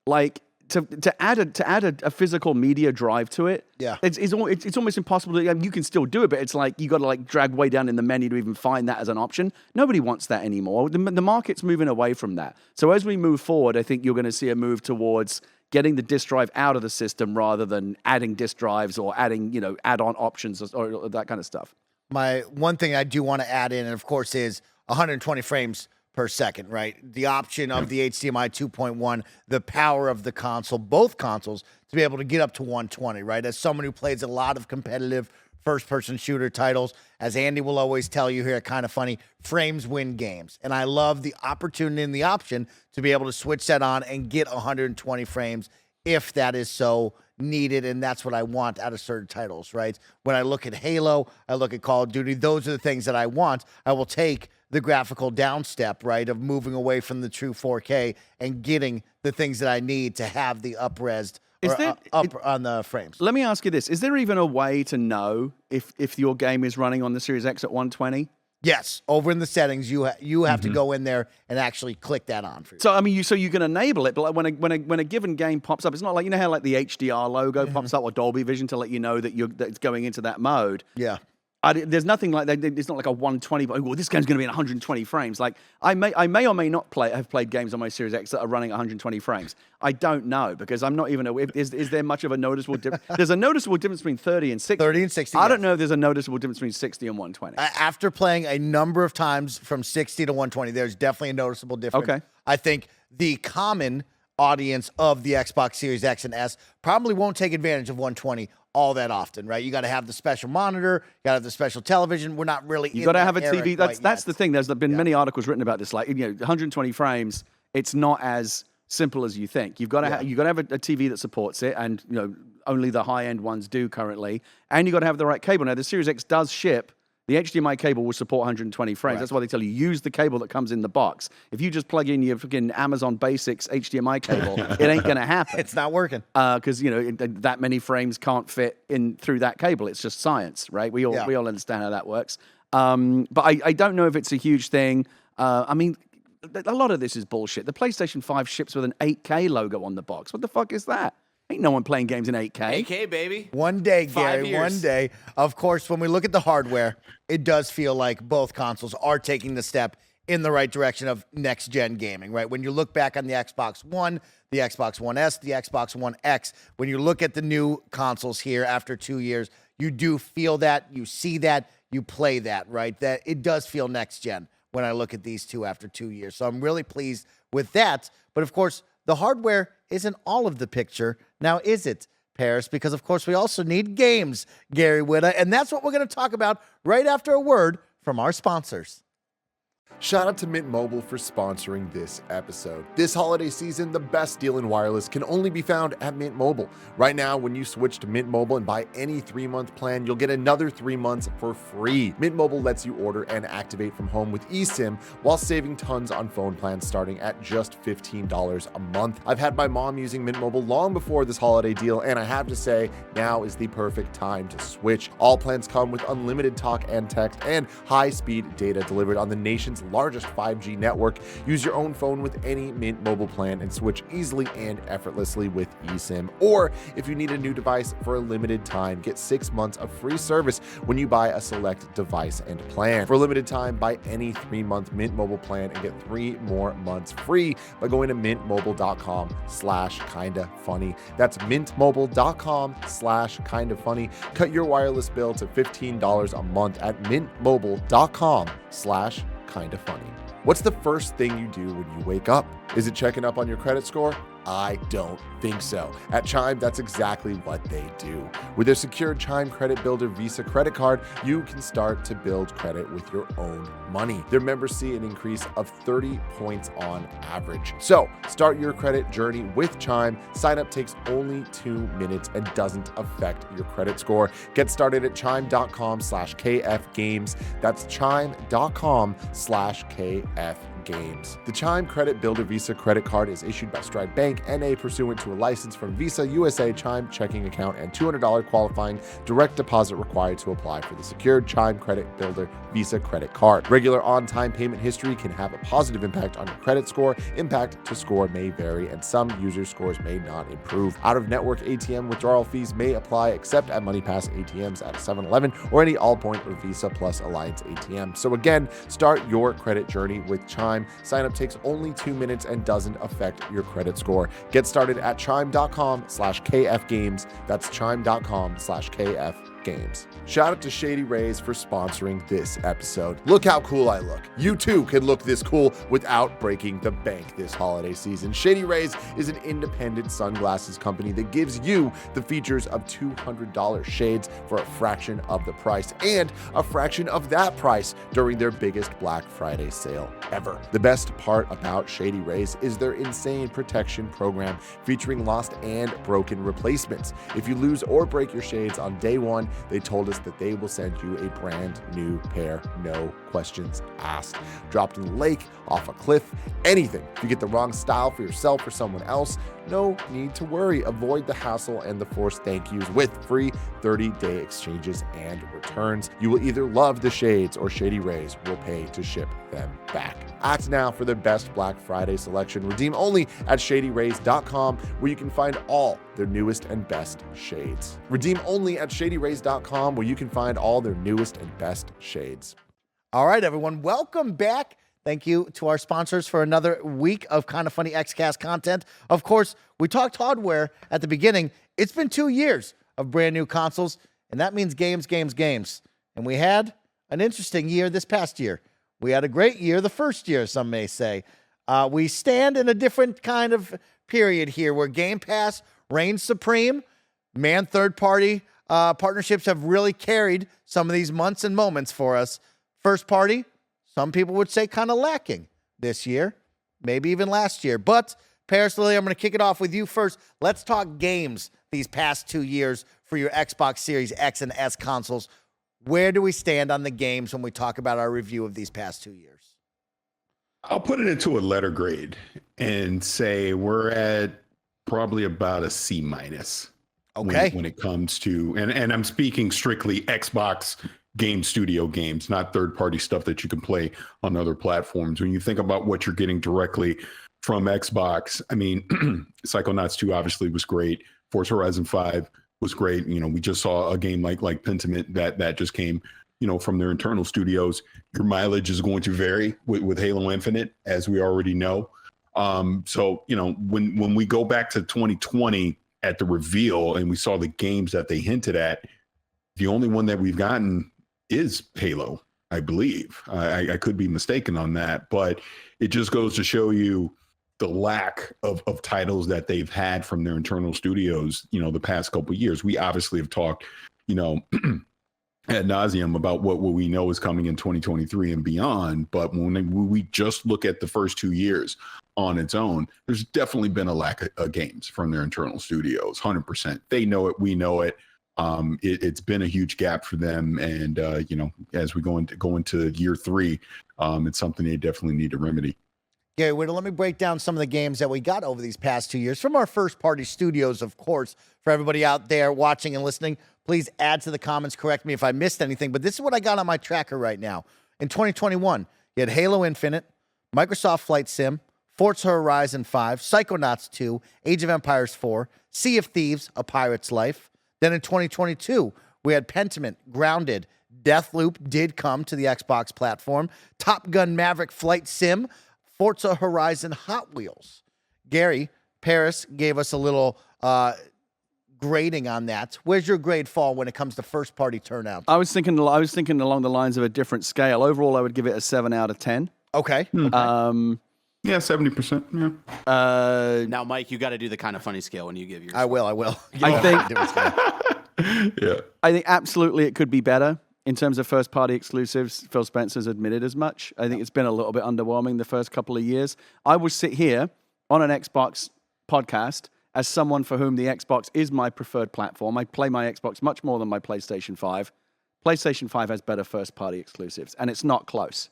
like. To add a physical media drive to it, it's almost impossible. You can still do it, but it's like you got to like drag way down in the menu to even find that as an option. Nobody wants that anymore. The market's moving away from that. So as we move forward, I think you're going to see a move towards getting the disk drive out of the system rather than adding disk drives or adding add-on options or that kind of stuff. My one thing I do want to add in, and of course, is 120 frames per second, right? The option of the HDMI 2.1, the power of the console, both consoles, to be able to get up to 120, right? As someone who plays a lot of competitive first-person shooter titles, as Andy will always tell you here at KindaFunny, frames win games. And I love the opportunity and the option to be able to switch that on and get 120 frames if that is so needed, and that's what I want out of certain titles, right? When I look at Halo, I look at Call of Duty, those are the things that I want. I will take the graphical downstep, right, of moving away from the true 4K and getting the things that I need to have the up-resed on the frames. Let me ask you this. Is there even a way to know if your game is running on the Series X at 120? Yes. Over in the settings, you have to go in there and actually click that on for you. So, I mean, you can enable it, but like when a given game pops up, it's not like, you know how like the HDR logo pops up or Dolby Vision to let you know that it's going into that mode? Yeah. There's nothing like that. It's not like a 120. Oh, this game's going to be in 120 frames. Like I may or may not have played games on my Series X that are running 120 frames. I don't know because I'm not even aware. Is there much of a noticeable difference? There's a noticeable difference between 30 and 60. 30 and 60. I don't know if there's a noticeable difference between 60 and 120. After playing a number of times from 60 to 120, there's definitely a noticeable difference. Okay. I think the common audience of the Xbox Series X and S probably won't take advantage of 120 all that often, right? You got to have the special monitor, you got to have the special television. We're not really. You got to have a TV. That's the thing. There's been many articles written about this. Like 120 frames. It's not as simple as you think. You've got to have a TV that supports it, and only the high end ones do currently. And you got to have the right cable. Now the Series X does ship. The HDMI cable will support 120 frames. Right. That's why they tell you use the cable that comes in the box. If you just plug in your freaking Amazon Basics HDMI cable, it ain't gonna happen. It's not working because that many frames can't fit in through that cable. It's just science, right? We all understand how that works. But I don't know if it's a huge thing. I mean, a lot of this is bullshit. The PlayStation 5 ships with an 8K logo on the box. What the fuck is that? Ain't no one playing games in 8K. 8K, baby. One day, 5 Gary, years. one day. Of course, when we look at the hardware, it does feel like both consoles are taking the step in the right direction of next-gen gaming, right? When you look back on the Xbox One, the Xbox One S, the Xbox One X, when you look at the new consoles here after 2 years, you do feel that, you see that, you play that, right? That it does feel next-gen when I look at these two after 2 years. So I'm really pleased with that. But, of course, the hardware isn't all of the picture. Now, is it, Parris? Because, of course, we also need games, Gary Whitta, and that's what we're going to talk about right after a word from our sponsors. Shout out to Mint Mobile for sponsoring this episode. This holiday season, the best deal in wireless can only be found at Mint Mobile. Right now, when you switch to Mint Mobile and buy any 3-month plan, you'll get another 3 months for free. Mint Mobile lets you order and activate from home with eSIM while saving tons on phone plans starting at just $15 a month. I've had my mom using Mint Mobile long before this holiday deal, and I have to say, now is the perfect time to switch. All plans come with unlimited talk and text and high-speed data delivered on the nation's largest 5G network. Use your own phone with any Mint Mobile plan and switch easily and effortlessly with eSIM. Or if you need a new device for a limited time, get 6 months of free service when you buy a select device and plan. For a limited time, buy any 3-month Mint Mobile plan and get 3 more months free by going to mintmobile.com/kindafunny. That's mintmobile.com/kindafunny. Cut your wireless bill to $15 a month at mintmobile.com/kindafunny. What's the first thing you do when you wake up? Is it checking up on your credit score? I don't think so. At Chime, that's exactly what they do. With their secured Chime Credit Builder Visa credit card, you can start to build credit with your own money. Their members see an increase of 30 points on average. So start your credit journey with Chime. Sign up takes only 2 minutes and doesn't affect your credit score. Get started at chime.com/KFgames. That's chime.com/KFgames. The Chime Credit Builder Visa credit card is issued by Stride Bank, N.A., pursuant to a license from Visa USA Chime checking account and $200 qualifying direct deposit required to apply for the secured Chime Credit Builder Visa credit card. Regular on-time payment history can have a positive impact on your credit score. Impact to score may vary, and some user scores may not improve. Out-of-network ATM withdrawal fees may apply except at MoneyPass ATMs at 7-Eleven or any Allpoint or Visa Plus Alliance ATM. So again, start your credit journey with Chime. Sign up takes only 2 minutes and doesn't affect your credit score. Get started at chime.com/KFgames. That's chime.com/KFgames. Shout out to Shady Rays for sponsoring this episode. Look how cool I look. You too can look this cool without breaking the bank this holiday season. Shady Rays is an independent sunglasses company that gives you the features of $200 shades for a fraction of the price and a fraction of that price during their biggest Black Friday sale ever. The best part about Shady Rays is their insane protection program featuring lost and broken replacements. If you lose or break your shades on day one, they told us that they will send you a brand new pair, no questions asked. Dropped in the lake, off a cliff, anything. If you get the wrong style for yourself or someone else, no need to worry. Avoid the hassle and the forced thank yous with free 30-day exchanges and returns. You will either love the shades or Shady Rays will pay to ship them back. Act now for the best Black Friday selection. Redeem only at shadyrays.com, where you can find all their newest and best shades. Redeem only at shadyrays.com, where you can find all their newest and best shades. All right, everyone, welcome back. Thank you to our sponsors for another week of KindaFunny Xcast content. Of course, we talked hardware at the beginning. It's been 2 years of brand new consoles, and that means games. And we had an interesting year this past year. We had a great year the first year, some may say. We stand in a different kind of period here where Game Pass reigns supreme. Man, third-party partnerships have really carried some of these months and moments for us. First party, some people would say kind of lacking this year, maybe even last year. But, Parris, Lily, I'm going to kick it off with you first. Let's talk games these past 2 years for your Xbox Series X and S consoles. Where do we stand on the games when we talk about our review of these past 2 years? I'll put it into a letter grade and say we're at probably about a C-. Okay. When it comes to, and I'm speaking strictly Xbox Game Studio games, not third-party stuff that you can play on other platforms. When you think about what you're getting directly from Xbox, I mean, Psychonauts 2 obviously was great. Forza Horizon 5 was great. You know, we just saw a game like Pentiment that just came, you know, from their internal studios. Your mileage is going to vary with Halo Infinite, as we already know. So, you know, when we go back to 2020 at the reveal and we saw the games that they hinted at, the only one that we've gotten is Halo, I believe. I could be mistaken on that, but it just goes to show you the lack of titles that they've had from their internal studios, you know, the past couple of years. We obviously have talked, you know, ad nauseum about what we know is coming in 2023 and beyond. But when we just look at the first 2 years on its own, there's definitely been a lack of games from their internal studios, 100%. They know it, we know it. It's been a huge gap for them, and you know, as we go into year 3, it's something they definitely need to remedy. Gary, let me break down some of the games that we got over these past 2 years from our first-party studios, of course. For everybody out there watching and listening, please add to the comments, correct me if I missed anything, but this is what I got on my tracker right now. In 2021, you had Halo Infinite, Microsoft Flight Sim, Forza Horizon 5, Psychonauts 2, Age of Empires 4, Sea of Thieves, A Pirate's Life. Then in 2022, we had Pentiment, Grounded, Deathloop did come to the Xbox platform, Top Gun Maverick Flight Sim, Forza Horizon Hot Wheels. Gary, Parris gave us a little grading on that. Where's your grade fall when it comes to first-party turnout? I was thinking along the lines of a different scale. Overall, I would give it a 7 out of 10. Okay. Yeah, 70%. Yeah. Now, Mike, you got to do the kind of funny scale when you give yours. I will. Yeah. I think absolutely it could be better in terms of first-party exclusives. Phil Spencer's admitted as much. I think it's been a little bit underwhelming the first couple of years. I will sit here on an Xbox podcast as someone for whom the Xbox is my preferred platform. I play my Xbox much more than my PlayStation 5. PlayStation 5 has better first-party exclusives, and it's not close.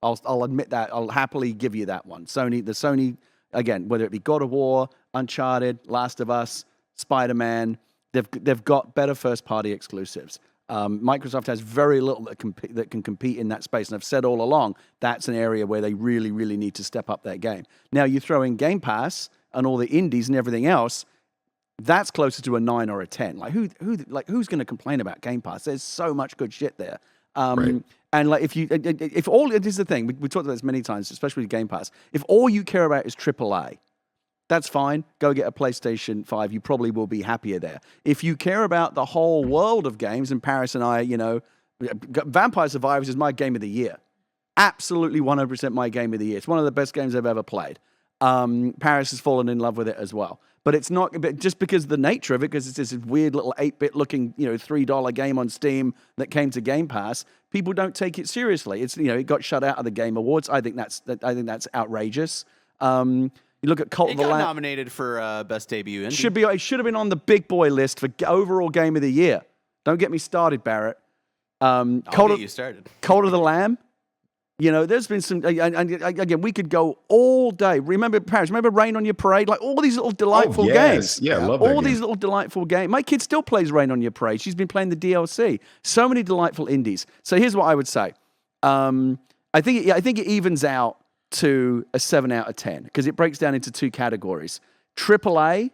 I'll admit that. I'll happily give you that one. Sony, again, whether it be God of War, Uncharted, Last of Us, Spider-Man, they've got better first-party exclusives. Microsoft has very little that can compete in that space. And I've said all along, that's an area where they really, really need to step up their game. Now, you throw in Game Pass and all the indies and everything else, that's closer to a 9 or a 10. Who's going to complain about Game Pass? There's so much good shit there. Right. And if all, this is the thing, we talked about this many times, especially with Game Pass. If all you care about is AAA, that's fine. Go get a PlayStation 5. You probably will be happier there. If you care about the whole world of games, and Parris and I, Vampire Survivors is my game of the year. Absolutely 100% my game of the year. It's one of the best games I've ever played. Parris has fallen in love with it as well. But it's not just because of the nature of it, because it's this weird little 8-bit looking, $3 game on Steam that came to Game Pass. People don't take it seriously. It's it got shut out of the Game Awards. I think that's outrageous. You look at Cult of the Lamb. It got nominated for best debut indie. It should have been on the big boy list for overall game of the year. Don't get me started, Barrett. I'll get you started. Cult of the Lamb. There's been some, and again, we could go all day. Remember Parris? Remember Rain on Your Parade? Like all these little delightful games. Yeah, I love that all game. these little delightful games. My kid still plays Rain on Your Parade. She's been playing the DLC. So many delightful indies. So here's what I would say. I think it evens out to a 7 out of 10 because it breaks down into two categories. AAA,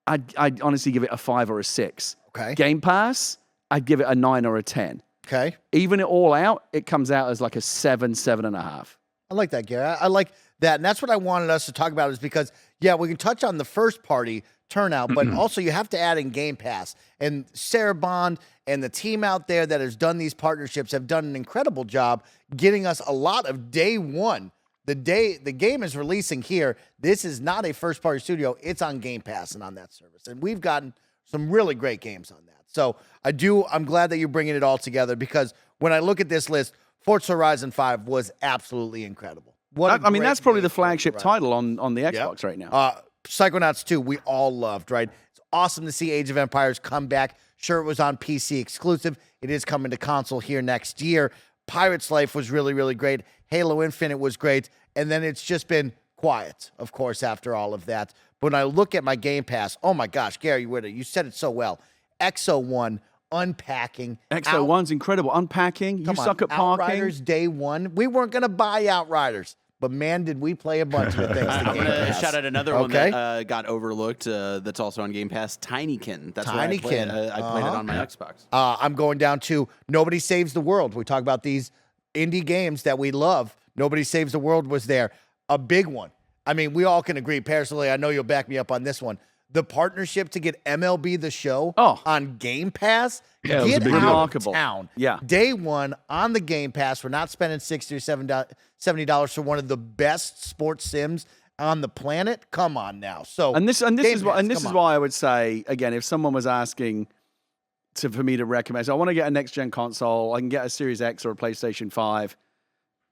I'd honestly give it a 5 or a 6. Okay. Game Pass, I'd give it a 9 or a 10. Okay. Even it all out, it comes out as like a 7.5. I like that, Gary. I like that. And that's what I wanted us to talk about is because, yeah, we can touch on the first party turnout, but also you have to add in Game Pass. And Sarah Bond and the team out there that has done these partnerships have done an incredible job getting us a lot of day one. The game is releasing here. This is not a first party studio. It's on Game Pass and on that service. And we've gotten some really great games on that. So I'm glad that you're bringing it all together because when I look at this list, Forza Horizon 5 was absolutely incredible. That's probably the flagship title on the Xbox right now. Psychonauts 2, we all loved, right? It's awesome to see Age of Empires come back. Sure, it was on PC exclusive. It is coming to console here next year. Pirate's Life was really, really great. Halo Infinite was great. And then it's just been quiet, of course, after all of that. But when I look at my Game Pass, oh my gosh, Gary Whitta, you said it so well. XO1, unpacking. XO1's incredible. Unpacking. You suck at parking. Outriders Day 1. We weren't going to buy Outriders, but man, did we play a bunch of things. I'm going to shout out another one that got overlooked that's also on Game Pass, Tinykin. That's where I played it on my Xbox. I'm going down to Nobody Saves the World. We talk about these indie games that we love. Nobody Saves the World was there. A big one. I mean, we all can agree. Personally, I know you'll back me up on this one. The partnership to get MLB The Show on Game Pass, it was get a big out deal. of town. Yeah. Day one on the Game Pass. We're not spending $60 or $70 for one of the best sports sims on the planet. Come on now. So this is why I would say again, if someone was asking for me to recommend, so I want to get a next gen console, I can get a Series X or a PlayStation 5.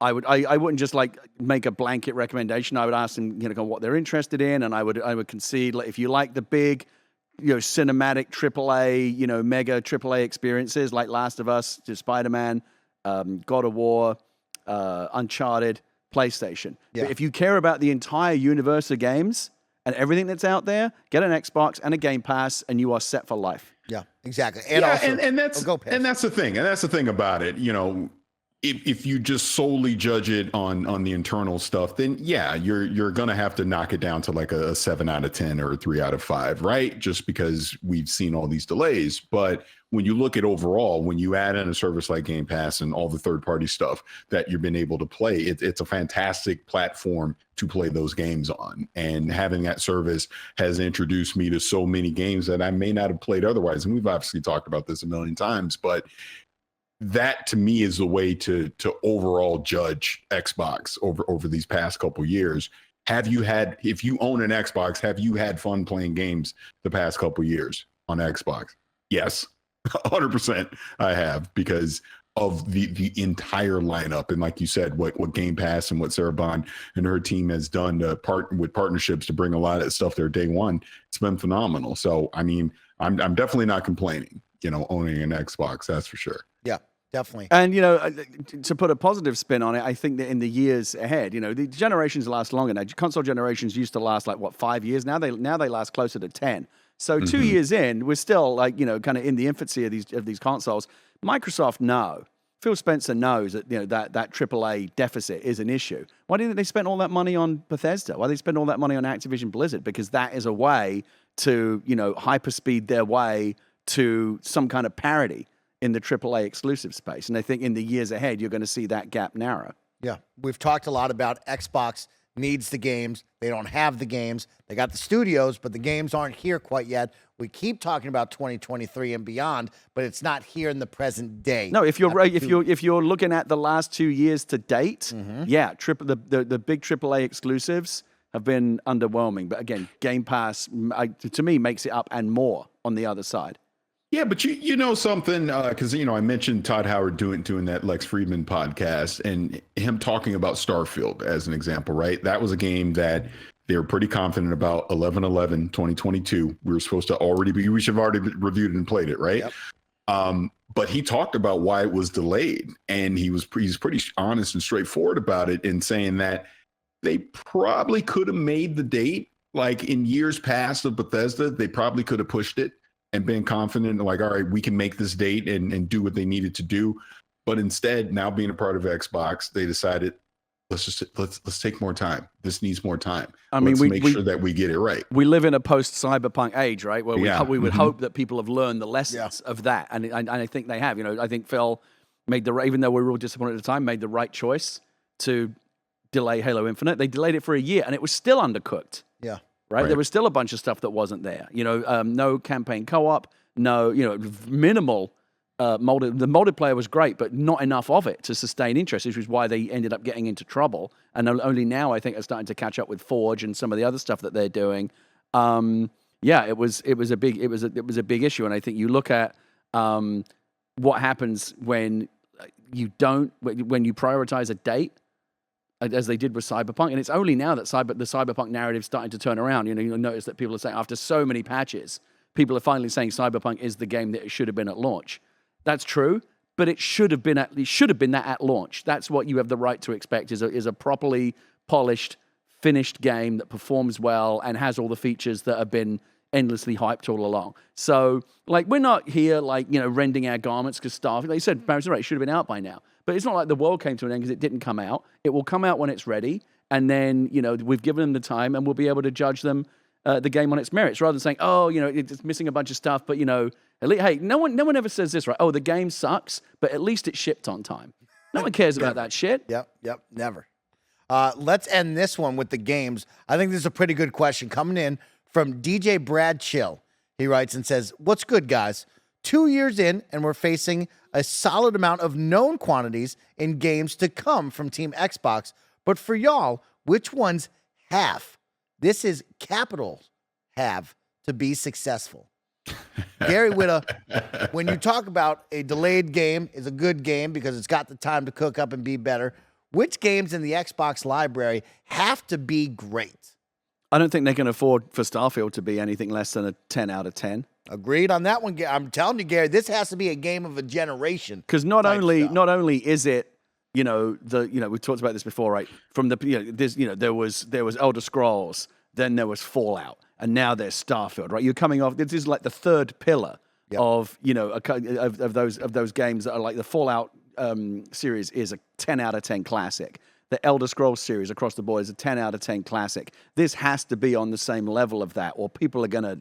I wouldn't just like make a blanket recommendation. I would ask them, what they're interested in, and I would concede like, if you like the big, cinematic AAA, mega AAA experiences like Last of Us, Spider-Man, God of War, Uncharted, PlayStation. Yeah. But if you care about the entire universe of games and everything that's out there, get an Xbox and a Game Pass, and you are set for life. Yeah, exactly. And that's the thing. And that's the thing about it. If you just solely judge it on the internal stuff, then yeah, you're gonna have to knock it down to like a 7 out of 10 or a 3 out of 5, right? Just because we've seen all these delays. But when you look at overall, when you add in a service like Game Pass and all the third-party stuff that you've been able to play, it's a fantastic platform to play those games on. And having that service has introduced me to so many games that I may not have played otherwise. And we've obviously talked about this a million times, but that to me is the way to overall judge Xbox over these past couple years. If you own an Xbox, have you had fun playing games the past couple years on Xbox? Yes, 100% I have, because of the entire lineup. And like you said, what Game Pass and what Sarah Bond and her team has done to with partnerships to bring a lot of stuff there day one, it's been phenomenal. So, I mean, I'm definitely not complaining, owning an Xbox, that's for sure. Yeah, definitely. And, to put a positive spin on it, I think that in the years ahead, the generations last longer now. Console generations used to last 5 years. Now they last closer to 10. So 2 years in, we're still kind of in the infancy of these consoles. Microsoft Phil Spencer knows that that AAA deficit is an issue. Why didn't they spend all that money on Bethesda? Why did they spend all that money on Activision Blizzard? Because that is a way to hyperspeed their way to some kind of parity in the AAA exclusive space. And I think in the years ahead, you're going to see that gap narrow. Yeah, we've talked a lot about Xbox needs the games. They don't have the games. They got the studios, but the games aren't here quite yet. We keep talking about 2023 and beyond, but it's not here in the present day. No, if you're right, if you're looking at the last 2 years to date, the big AAA exclusives have been underwhelming. But again, Game Pass to me makes it up and more on the other side. Yeah, but you know something, because I mentioned Todd Howard doing that Lex Friedman podcast and him talking about Starfield as an example, right? That was a game that they were pretty confident about 11/11/2022. We should have already reviewed it and played it, right? Yep. But he talked about why it was delayed, and he's pretty honest and straightforward about it in saying that they probably could have made the date like in years past of Bethesda. They probably could have pushed it and been confident, like, all right, we can make this date and do what they needed to do. But instead, now being a part of Xbox, they decided, let's take more time. This needs more time. Let's make sure that we get it right. We live in a post-cyberpunk age, right? Where we would hope that people have learned the lessons of that. And I think they have. I think Phil made even though we were all disappointed at the time, made the right choice to delay Halo Infinite. They delayed it for a year, and it was still undercooked. Yeah. Right? There was still a bunch of stuff that wasn't there. No campaign co-op, no, minimal modded. The modded player was great, but not enough of it to sustain interest, which is why they ended up getting into trouble. And only now I think are starting to catch up with Forge and some of the other stuff that they're doing. It was a big issue. And I think you look at what happens when you prioritize a date, as they did with Cyberpunk. And it's only now that the Cyberpunk narrative is starting to turn around. You'll notice that people are saying, after so many patches, people are finally saying Cyberpunk is the game that it should have been at launch. That's true, but it should have been that at launch. That's what you have the right to expect, is a properly polished, finished game that performs well and has all the features that have been endlessly hyped all along. So, we're not here, rending our garments because Starfield, like you said, Parris, right, it should have been out by now. But it's not like the world came to an end because it didn't come out. It will come out when it's ready. And then, we've given them the time and we'll be able to judge them, the game on its merits, rather than saying, it's missing a bunch of stuff. But, hey, no one ever says this, right? Oh, the game sucks, but at least it shipped on time. No one cares about that shit. Yep, never. Let's end this one with the games. I think this is a pretty good question coming in from DJ Brad Chill. He writes and says, "What's good, guys? 2 years in, and we're facing a solid amount of known quantities in games to come from Team Xbox. But for y'all, which ones this is capital have to be successful?" Gary Whitta, when you talk about a delayed game is a good game because it's got the time to cook up and be better, which games in the Xbox library have to be great? I don't think they can afford for Starfield to be anything less than a 10 out of 10. Agreed on that one. I'm telling you, Gary, this has to be a game of a generation. Because not only is it, we talked about this before, right? From there was Elder Scrolls, then there was Fallout, and now there's Starfield, right? You're coming off. This is like the third pillar of those games that are like the Fallout series is a 10 out of 10 classic. The Elder Scrolls series across the board is a 10 out of 10 classic. This has to be on the same level of that, or people are gonna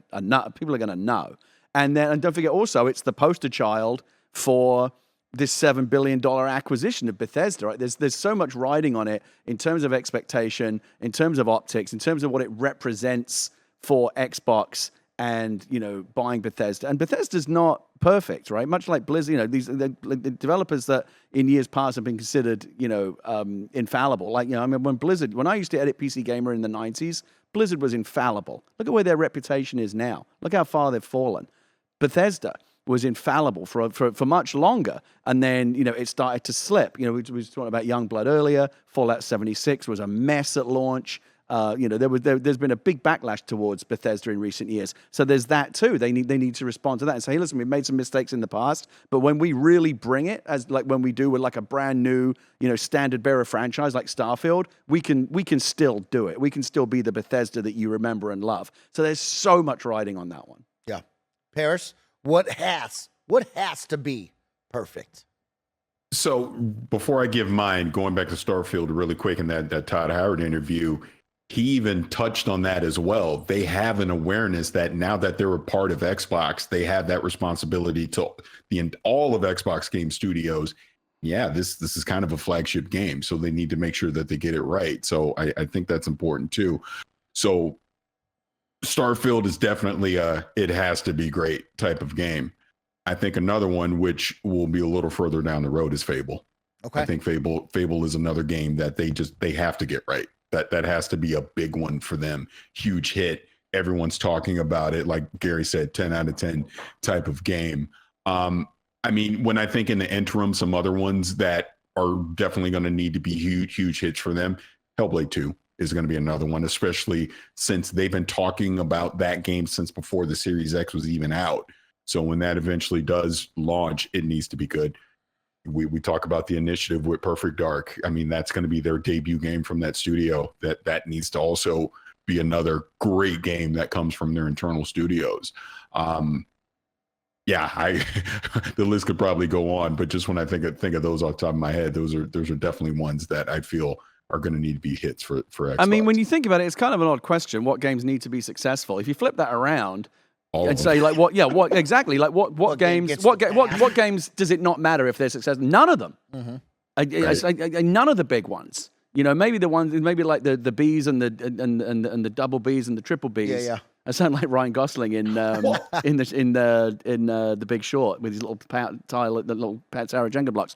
know. And don't forget, also, it's the poster child for this $7 billion acquisition of Bethesda. Right? There's so much riding on it in terms of expectation, in terms of optics, in terms of what it represents for Xbox and buying Bethesda. And Bethesda's not perfect, right? Much like Blizzard, these the developers that in years past have been considered, infallible. Like, I mean, when I used to edit PC Gamer in the 90s, Blizzard was infallible. Look at where their reputation is now. Look how far they've fallen. Bethesda was infallible for much longer, and then it started to slip. We were talking about Youngblood earlier. Fallout 76 was a mess at launch. There's been a big backlash towards Bethesda in recent years. So there's that too. They need to respond to that and say, hey, listen, we've made some mistakes in the past, but when we really bring it, as like when we do with like a brand new, standard bearer franchise like Starfield, we can still do it. We can still be the Bethesda that you remember and love. So there's so much riding on that one. Yeah. Parris, what has to be perfect? So before I give mine, going back to Starfield really quick in that Todd Howard interview, he even touched on that as well. They have an awareness that now that they're a part of Xbox, they have that responsibility to all of Xbox Game Studios. Yeah, this is kind of a flagship game, so they need to make sure that they get it right. So I think that's important too. So Starfield is definitely it has to be great type of game. I think another one, which will be a little further down the road, is Fable. Okay. I think Fable is another game that they have to get right. That has to be a big one for them. Huge hit. Everyone's talking about it. Like Gary said, 10 out of 10 type of game. I mean, when I think in the interim, some other ones that are definitely going to need to be huge hits for them, Hellblade 2 is going to be another one, especially since they've been talking about that game since before the Series X was even out. So when that eventually does launch, it needs to be good. We talk about the initiative with Perfect Dark. I mean, that's going to be their debut game from that studio. That needs to also be another great game that comes from their internal studios. The list could probably go on, but just when I think of those off the top of my head, those are definitely ones that I feel are going to need to be hits for Xbox. I mean, when you think about it, it's kind of an odd question. What games need to be successful? If you flip that around and say, like, what exactly? Like, what games? What games does it not matter if they're successful? None of them. Mm-hmm. None of the big ones. Maybe the ones, maybe like the Bs and the double Bs and the triple Bs. Yeah. I sound like Ryan Gosling in the Big Short with his little little Sarah Jenga blocks.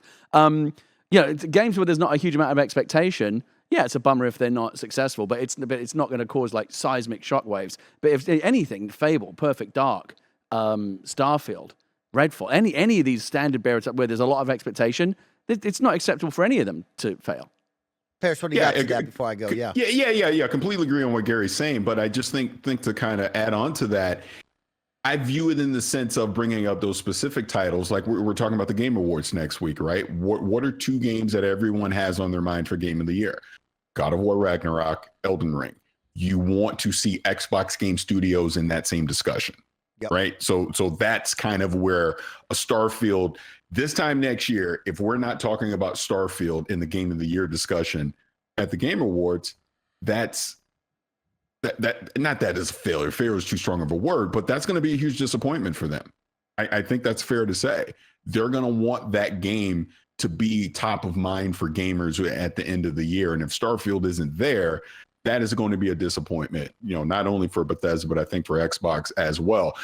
Games where there's not a huge amount of expectation. Yeah, it's a bummer if they're not successful, but it's not going to cause like seismic shockwaves. But if anything, Fable, Perfect Dark, Starfield, Redfall, any of these standard bearers where there's a lot of expectation, it's not acceptable for any of them to fail. Parris, what do you got to that before I go? Yeah. Completely agree on what Gary's saying, but I just think to kind of add on to that, I view it in the sense of bringing up those specific titles. Like we're talking about the Game Awards next week, right? What are two games that everyone has on their mind for Game of the Year? God of War Ragnarok, Elden Ring. You want to see Xbox Game Studios in that same discussion, right? So that's kind of where a Starfield, this time next year, if we're not talking about Starfield in the Game of the Year discussion at the Game Awards, that's not that is a failure. Failure is too strong of a word, but that's going to be a huge disappointment for them. I think that's fair to say. They're going to want that game to be top of mind for gamers at the end of the year. And if Starfield isn't there, that is going to be a disappointment, not only for Bethesda, but I think for Xbox as well.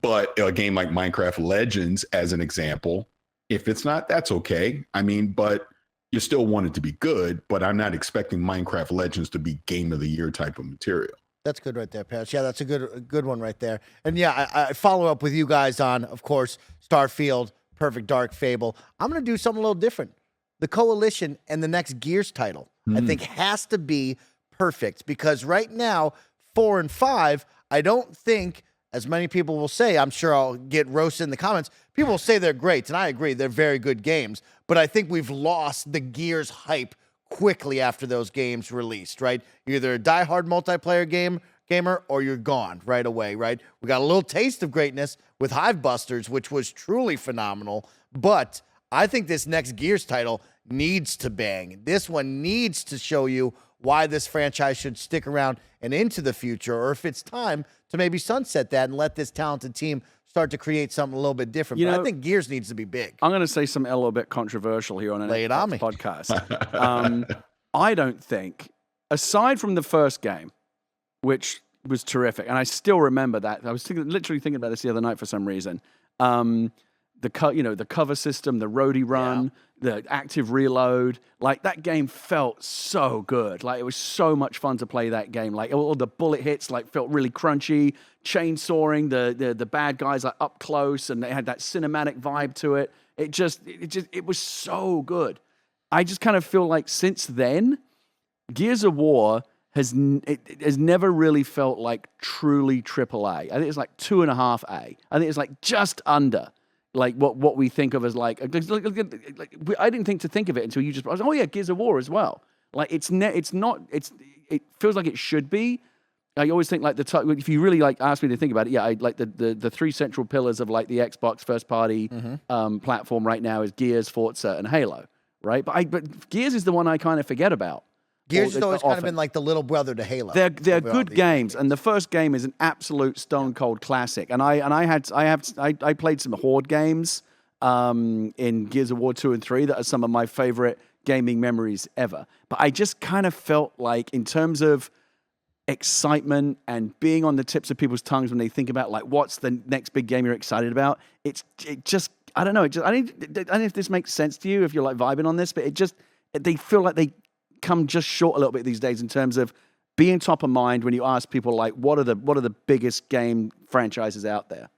But a game like Minecraft Legends, as an example, if it's not, that's okay. I mean, but you still want it to be good, but I'm not expecting Minecraft Legends to be Game of the Year type of material. That's good right there, Parris. Yeah, that's a good one right there. And yeah, I follow up with you guys on, of course, Starfield, Perfect Dark, Fable. I'm going to do something a little different. The Coalition and the next Gears title, I think, has to be perfect because right now, 4 and 5, I don't think, as many people will say, I'm sure I'll get roasted in the comments, people will say they're great, and I agree, they're very good games, but I think we've lost the Gears hype quickly after those games released, right? You're either a diehard multiplayer gamer or you're gone right away, right? We got a little taste of greatness with Hivebusters, which was truly phenomenal, but I think this next Gears title needs to bang. This one needs to show you why this franchise should stick around and into the future, or if it's time to maybe sunset that and let this talented team start to create something a little bit different. But I think Gears needs to be big. I'm going to say something a little bit controversial here on an podcast. I don't think, aside from the first game, which was terrific, and I still remember that. I was literally thinking about this the other night for some reason. The cover system, the roadie run, the active reload, like that game felt so good. Like it was so much fun to play that game. Like all the bullet hits like felt really crunchy, chainsawing the bad guys like up close, and they had that cinematic vibe to it. It was so good. I just kind of feel like since then, Gears of War has never really felt like truly AAA. I think it's like 2.5A. I think it's like just under like what we think of as like I didn't think of it until you just, I was, oh yeah, Gears of War as well. Like it feels like it should be. I always think like if you really like ask me to think about it, yeah, I like the three central pillars of like the Xbox first party platform right now is Gears, Forza, and Halo, right? But Gears is the one I kind of forget about. Gears has always kind of been like the little brother to Halo. They're good games, and the first game is an absolute stone cold classic. And I played some Horde games in Gears of War 2 and 3 that are some of my favorite gaming memories ever. But I just kind of felt like in terms of excitement and being on the tips of people's tongues when they think about like what's the next big game you're excited about, it just I don't know. I don't know if this makes sense to you if you're like vibing on this, but they feel like they come just short a little bit these days in terms of being top of mind when you ask people like what are the biggest game franchises out there.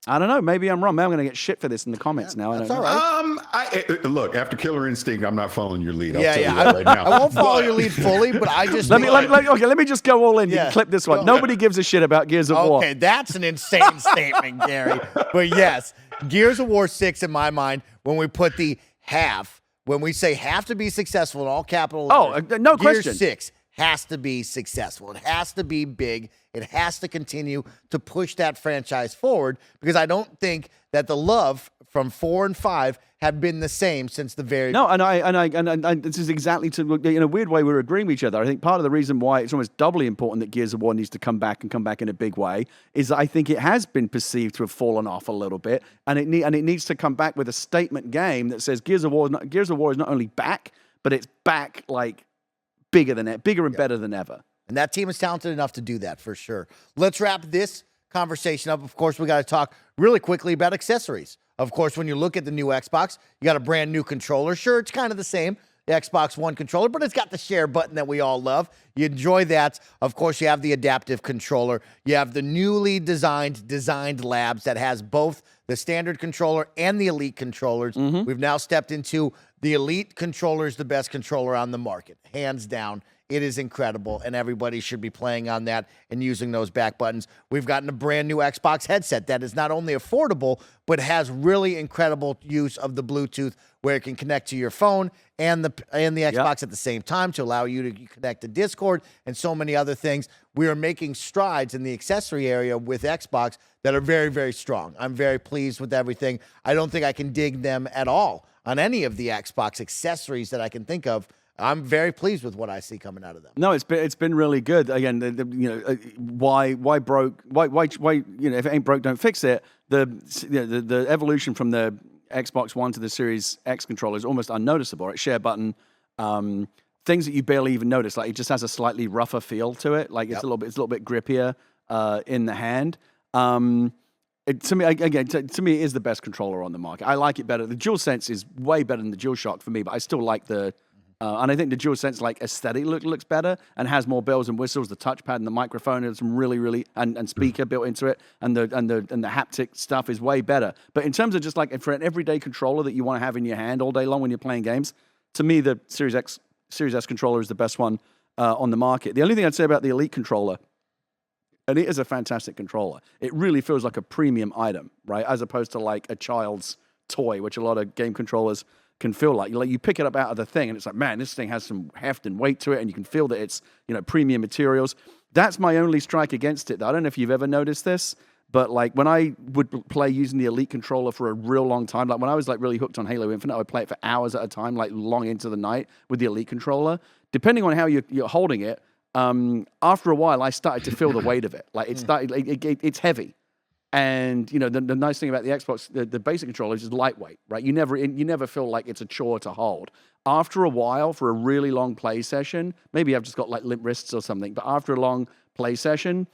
I don't know. Maybe I'm wrong. Maybe I'm going to get shit for this in the comments now. That's all right. Look, after Killer Instinct, I'm not following your lead. I'll tell you that right now. I won't follow your lead fully, but I just let me just go all in. You can clip this one. Nobody gives a shit about Gears of War. Okay, that's an insane statement, Gary. But yes, Gears of War 6 in my mind, when we put the half, when we say have to be successful in all capital letters, no Gears question. 6 has to be successful. It has to be big. It has to continue to push that franchise forward because I don't think that the love from 4 and 5 have been the same since the very No, and this is exactly in a weird way we're agreeing with each other. I think part of the reason why it's almost doubly important that Gears of War needs to come back in a big way is that I think it has been perceived to have fallen off a little bit, and it needs to come back with a statement game that says Gears of War is not only back, but it's back like bigger and better than ever. And that team is talented enough to do that for sure. Let's wrap this conversation up. Of course, we got to talk really quickly about accessories. Of course, when you look at the new Xbox, you got a brand new controller. Sure, it's kind of the same, the Xbox One controller, but it's got the share button that we all love. You enjoy that. Of course, you have the adaptive controller. You have the newly designed labs that has both the standard controller and the Elite controllers. We've now stepped into the Elite controller is the best controller on the market, hands down. It is incredible, and everybody should be playing on that and using those back buttons. We've gotten a brand new Xbox headset that is not only affordable, but has really incredible use of the Bluetooth where it can connect to your phone and the Xbox at the same time to allow you to connect to Discord and so many other things. We are making strides in the accessory area with Xbox that are very, very strong. I'm very pleased with everything. I don't think I can dig them at all on any of the Xbox accessories that I can think of. I'm very pleased with what I see coming out of them. No, it's been really good. Again, why broke? Why if it ain't broke, don't fix it. The evolution from the Xbox One to the Series X controller is almost unnoticeable. Right? Share button, things that you barely even notice. Like it just has a slightly rougher feel to it. Like it's a little bit grippier in the hand. To me, it is the best controller on the market. I like it better. The DualSense is way better than the DualShock for me, but I still like the. And I think the DualSense like aesthetic looks better and has more bells and whistles. The touchpad and the microphone and some really and speaker built into it, and the haptic stuff is way better. But in terms of just like for an everyday controller that you want to have in your hand all day long when you're playing games, to me the Series S controller is the best one on the market. The only thing I'd say about the Elite controller, and it is a fantastic controller, it really feels like a premium item, right? As opposed to like a child's toy, which a lot of game controllers can feel like you pick it up out of the thing and it's like, man, this thing has some heft and weight to it, and you can feel that it's premium materials. That's my only strike against it. I don't know if you've ever noticed this, but like when I would play using the Elite controller for a real long time, like when I was like really hooked on Halo Infinite, I would play it for hours at a time, like long into the night with the Elite controller. Depending on how you're holding it, after a while, I started to feel the weight of it. Like it's heavy. And the nice thing about the Xbox, the basic controller is just lightweight, right? You never feel like it's a chore to hold. After a while, for a really long play session, maybe I've just got like limp wrists or something, but after a long play session,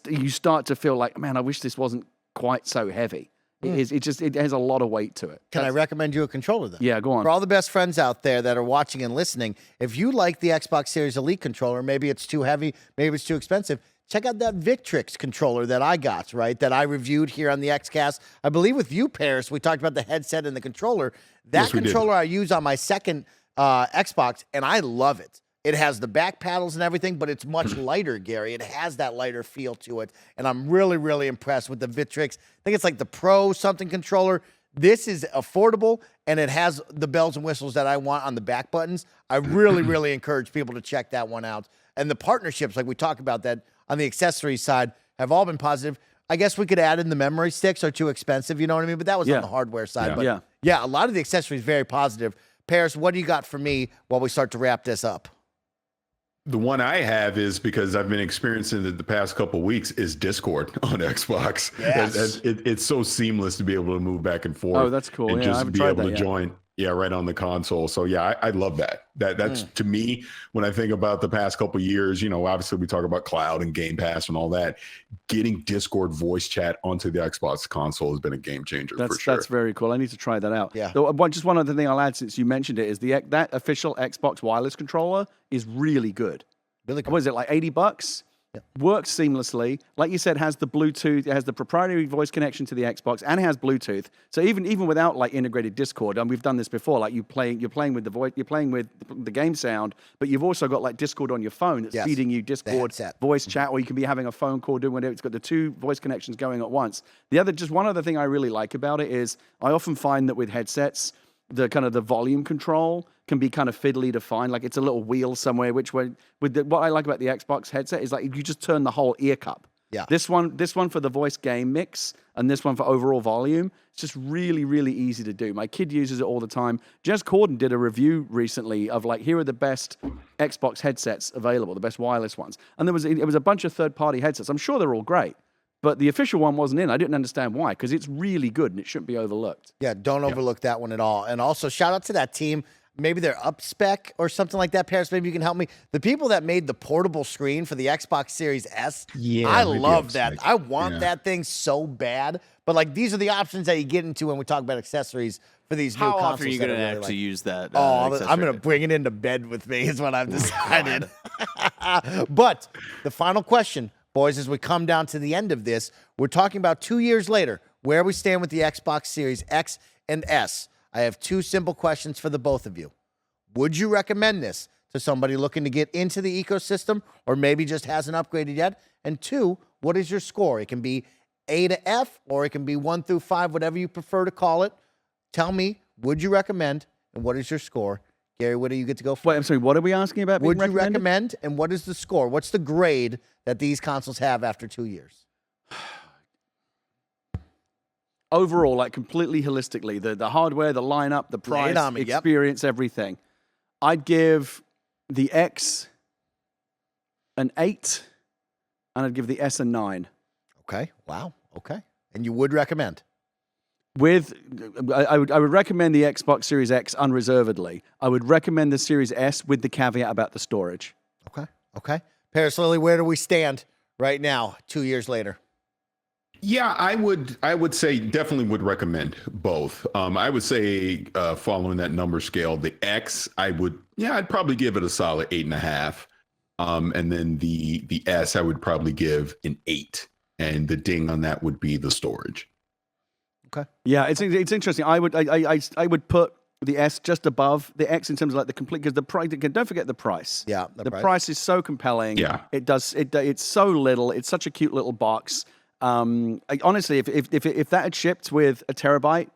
you start to feel like, man, I wish this wasn't quite so heavy. It has a lot of weight to it. Can I recommend you a controller then? Yeah, go on. For all the best friends out there that are watching and listening, if you like the Xbox Series Elite controller, maybe it's too heavy, maybe it's too expensive, check out that Victrix controller that I got, right? That I reviewed here on the Xcast. I believe with you, Parris, we talked about the headset and the controller. That controller I use on my second Xbox, and I love it. It has the back paddles and everything, but it's much lighter, Gary. It has that lighter feel to it, and I'm really, really impressed with the Victrix. I think it's like the Pro something controller. This is affordable, and it has the bells and whistles that I want on the back buttons. I really, really encourage people to check that one out. And the partnerships, like we talked about that on the accessories side, have all been positive. I guess we could add in the memory sticks are too expensive, you know what I mean? But that was on the hardware side. Yeah. But yeah, a lot of the accessories very positive. Parris, what do you got for me while we start to wrap this up? The one I have is because I've been experiencing it the past couple of weeks is Discord on Xbox. Yes. It's so seamless to be able to move back and forth. Oh, that's cool. And Yeah, I just haven't be tried able that to yet. join. Yeah, right on the console. So yeah, I love that. That's to me, when I think about the past couple of years, obviously we talk about cloud and Game Pass and all that. Getting Discord voice chat onto the Xbox console has been a game changer for sure. That's very cool. I need to try that out. Yeah. Just one other thing I'll add since you mentioned it is that official Xbox wireless controller is really good. Really cool. What is it, like $80? Yeah. Works seamlessly. Like you said, has the Bluetooth, it has the proprietary voice connection to the Xbox, and it has Bluetooth. So even without like integrated Discord, and we've done this before, like you're playing with the voice, you're playing with the game sound, but you've also got like Discord on your phone that's feeding you Discord voice chat, or you can be having a phone call doing whatever. It's got the two voice connections going at once. Just one other thing I really like about it is I often find that with headsets, the kind of the volume control can be kind of fiddly to find. Like it's a little wheel somewhere, what I like about the Xbox headset is like you just turn the whole ear cup. Yeah. This one for the voice game mix and this one for overall volume. It's just really, really easy to do. My kid uses it all the time. Jez Corden did a review recently of like, here are the best Xbox headsets available, the best wireless ones. And it was a bunch of third-party headsets. I'm sure they're all great. But the official one wasn't in. I didn't understand why, because it's really good and it shouldn't be overlooked. Yeah, don't overlook that one at all. And also, shout out to that team. Maybe they're up spec or something like that. Parris, maybe you can help me. The people that made the portable screen for the Xbox Series S, I love that. I want that thing so bad. But like, these are the options that you get into when we talk about accessories for these new consoles. How often are you going to actually use that? I'm going to bring it into bed with me is what I've decided. But the final question, boys, as we come down to the end of this, we're talking about 2 years later, where we stand with the Xbox Series X and S. I have two simple questions for the both of you. Would you recommend this to somebody looking to get into the ecosystem or maybe just hasn't upgraded yet? And two, what is your score? It can be A to F or it can be 1 through 5, whatever you prefer to call it. Tell me, would you recommend and what is your score? Gary, what do you get to go for? Wait, I'm sorry, what are we asking about? Would you recommend and what is the score? What's the grade that these consoles have after 2 years? Overall, like completely holistically, the hardware, the lineup, the price, experience, everything. I'd give the X an 8, and I'd give the S a 9. Okay. Wow. Okay. And you would recommend? I would recommend the Xbox Series X unreservedly. I would recommend the Series S with the caveat about the storage. Okay. Parris Lilly, where do we stand right now, 2 years later? Yeah, I would say definitely would recommend both. I would say following that number scale, the X, I'd probably give it a solid 8.5. And then the S, I would probably give an 8. And the ding on that would be the storage. Okay. Yeah, it's interesting. I would put the S just above the X in terms of like the complete, because the price. Don't forget the price. Yeah, the price is so compelling. Yeah, it's so little. It's such a cute little box. Honestly, if that had shipped with a terabyte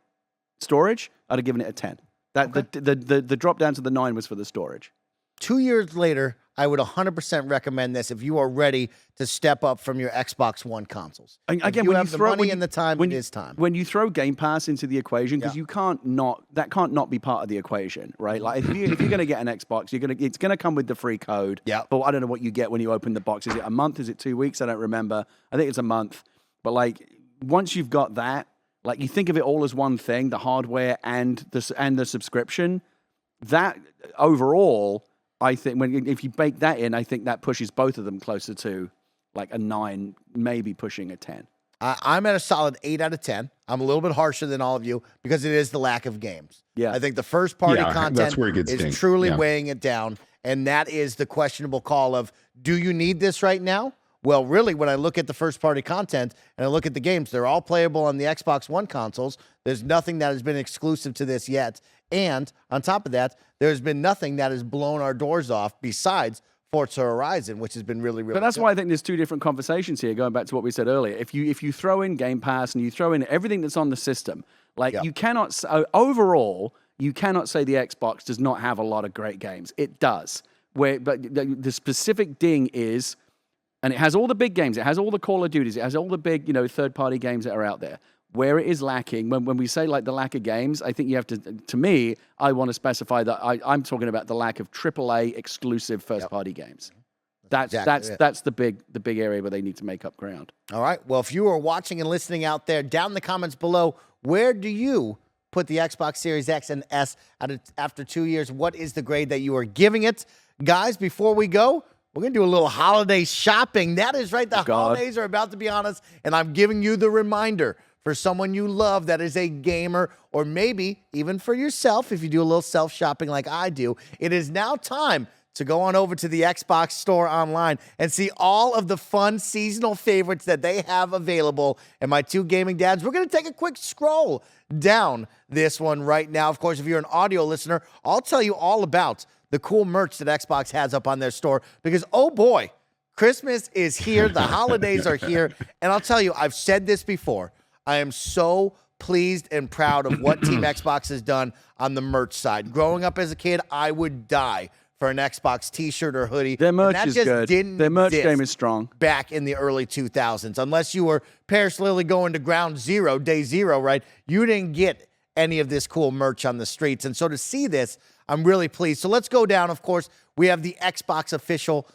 storage, I'd have given it a 10. The drop down to the 9 was for the storage. 2 years later, I would 100% recommend this if you are ready to step up from your Xbox One consoles. Again, if you have the money and the time, it is time. When you throw Game Pass into the equation, because that can't not be part of the equation, right? Like if you're going to get an Xbox, it's going to come with the free code. Yeah. But I don't know what you get when you open the box. Is it a month? Is it 2 weeks? I don't remember. I think it's a month. But like once you've got that, like you think of it all as one thing, the hardware and the subscription, that overall, I think if you bake that in, I think that pushes both of them closer to like a 9, maybe pushing a 10. I'm at a solid 8 out of 10. I'm a little bit harsher than all of you because it is the lack of games. Yeah. I think the first party content that's where it gets is dinged. truly Yeah. weighing it down. And that is the questionable call of, do you need this right now? Well, really, when I look at the first party content and I look at the games, they're all playable on the Xbox One consoles. There's nothing that has been exclusive to this yet. And on top of that, there's been nothing that has blown our doors off besides Forza Horizon, which has been really, really But that's good. why I think there's two different conversations here, going back to what we said earlier. If you throw in Game Pass and you throw in everything that's on the system, like you cannot, overall, you cannot say the Xbox does not have a lot of great games. It does. But the specific ding is, and it has all the big games, it has all the Call of Duties, it has all the big, third-party games that are out there. Where it is lacking, when we say like the lack of games, I think you have to me, I want to specify that I'm talking about the lack of AAA exclusive first-party games. That's the big area where they need to make up ground. All right. Well, if you are watching and listening out there, down in the comments below, where do you put the Xbox Series X and S after 2 years? What is the grade that you are giving it? Guys, before we go, we're going to do a little holiday shopping. That is right. The holidays are about to be on us, and I'm giving you the reminder for someone you love that is a gamer, or maybe even for yourself if you do a little self-shopping like I do. It is now time to go on over to the Xbox store online and see all of the fun seasonal favorites that they have available. And my two gaming dads, we're going to take a quick scroll down this one right now. Of course, if you're an audio listener, I'll tell you all about the cool merch that Xbox has up on their store because, oh boy, Christmas is here. The holidays are here. And I'll tell you, I've said this before. I am so pleased and proud of what Team Xbox has done on the merch side. Growing up as a kid, I would die for an Xbox t-shirt or hoodie. Their merch is good. Their merch game is strong. Back in the early 2000s. Unless you were Parris Lilly going to ground zero, day zero, right? You didn't get any of this cool merch on the streets. And so to see this, I'm really pleased. So let's go down. Of course, we have the Xbox official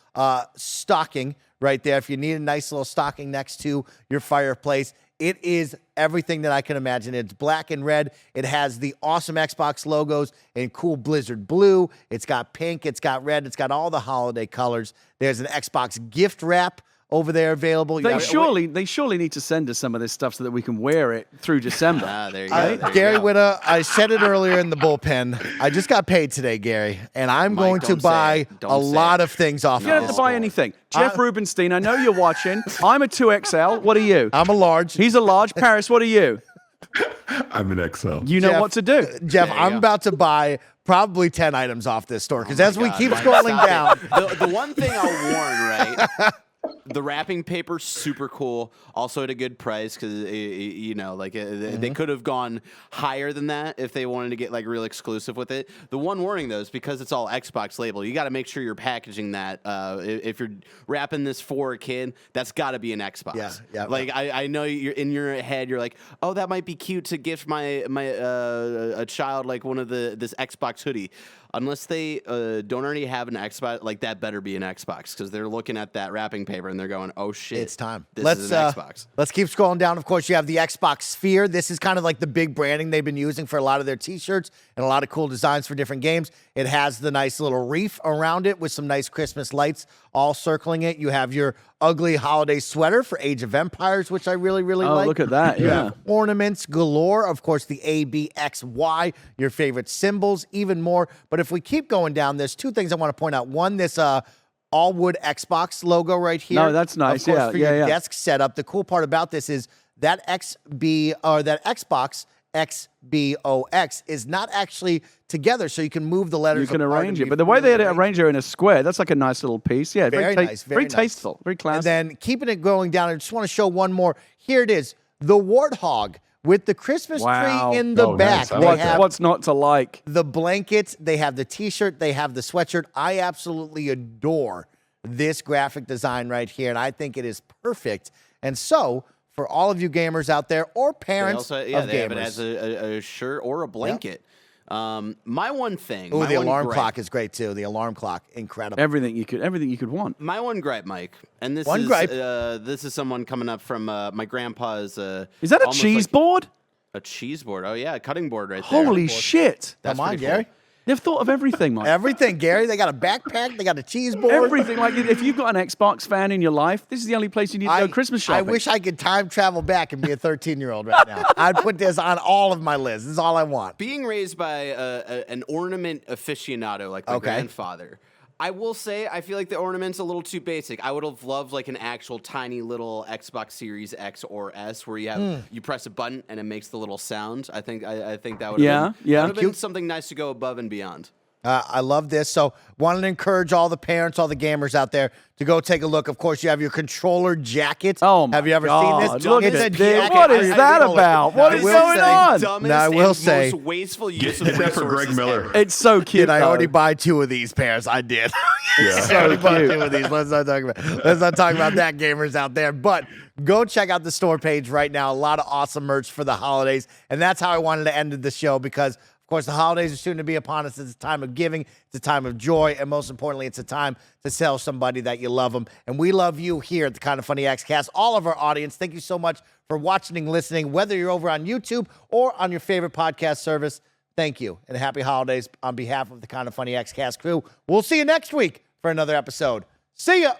stocking right there. If you need a nice little stocking next to your fireplace, it is everything that I can imagine. It's black and red. It has the awesome Xbox logos in cool Blizzard blue. It's got pink. It's got red. It's got all the holiday colors. There's an Xbox gift wrap over there available. They surely need to send us some of this stuff so that we can wear it through December. There you go. Gary Witta, I said it earlier in the bullpen. I just got paid today, Gary, and I'm going to buy a lot of things off. You don't have to buy anything. Jeff Rubenstein, I know you're watching. I'm a 2XL. What are you? I'm a large. He's a large. Parris, what are you? I'm an XL. You know what to do. Jeff, I'm about to buy probably 10 items off this store because as we keep scrolling down. The one thing I'll warn, right? The wrapping paper, super cool. Also at a good price because they could have gone higher than that if they wanted to get like real exclusive with it. The one warning though is because it's all Xbox label, you got to make sure you're packaging that. If you're wrapping this for a kid, that's got to be an Xbox. Yeah. Like I know you're in your head, you're like, oh, that might be cute to gift my a child like one of this Xbox hoodie. Unless they don't already have an Xbox, like that better be an Xbox because they're looking at that wrapping paper and they're going, "Oh shit, it's time." This is an Xbox." Let's keep scrolling down. Of course, you have the Xbox Sphere. This is kind of like the big branding they've been using for a lot of their T-shirts and a lot of cool designs for different games. It has the nice little reef around it with some nice Christmas lights all circling it. You have your ugly holiday sweater for Age of Empires, which I really, really like. Oh, look at that! Yeah, ornaments galore. Of course, the A, B, X, Y, your favorite symbols, even more. But if we keep going down, there's two things I want to point out. One, this all wood Xbox logo right here. No, that's nice. Of course, for your yeah. desk setup. The cool part about this is that Xbox XBOX is not actually together, so you can move the letters. You can apart arrange and it, but the way they arrange it in a square, that's like a nice little piece. Yeah, very nice, very nice. tasteful, very classy. And then keeping it going down, I just want to show one more. Here it is, the Warthog with the Christmas tree in the back. Nice. What's not to like? The blankets, they have the T-shirt, they have the sweatshirt. I absolutely adore this graphic design right here, and I think it is perfect. And so, for all of you gamers out there or parents of gamers. They have it as a shirt or a blanket. My one thing. Oh, the alarm clock is great too. The alarm clock, incredible. Everything you could want. My one gripe, Mike, and this is someone coming up from my grandpa's. Is that a cheese board? A cheese board. Oh yeah, a cutting board right there. Holy shit! That's mine, pretty Gary. cool. They've thought of everything, Mike. Everything, Gary. They got a backpack. They got a cheese board. Everything. Like, if you've got an Xbox fan in your life, this is the only place you need to go Christmas shopping. I wish I could time travel back and be a 13-year-old right now. I'd put this on all of my lists. This is all I want. Being raised by an ornament aficionado like my grandfather, I will say I feel like the ornament's a little too basic. I would have loved like an actual tiny little Xbox Series X or S where you have you press a button and it makes the little sound. I think that would have been something nice to go above and beyond. I love this. So wanted to encourage all the parents, all the gamers out there to go take a look. Of course, you have your controller jacket. Oh, my have you ever God. seen this? Look It's at a this. jacket. What is that about? What is going on? Dumbest Now, I will and say- most wasteful use Get of that for Greg resources Miller. ever. It's so cute. Did I though. already buy 2 of these pairs? I did. Yeah. I already bought 2 of these. Let's not talk about that, gamers out there. But go check out the store page right now. A lot of awesome merch for the holidays. And that's how I wanted to end the show because, of course, the holidays are soon to be upon us. It's a time of giving. It's a time of joy. And most importantly, it's a time to tell somebody that you love them. And we love you here at the KindaFunny Xcast, all of our audience. Thank you so much for watching and listening, whether you're over on YouTube or on your favorite podcast service. Thank you. And happy holidays on behalf of the KindaFunny Xcast crew. We'll see you next week for another episode. See ya.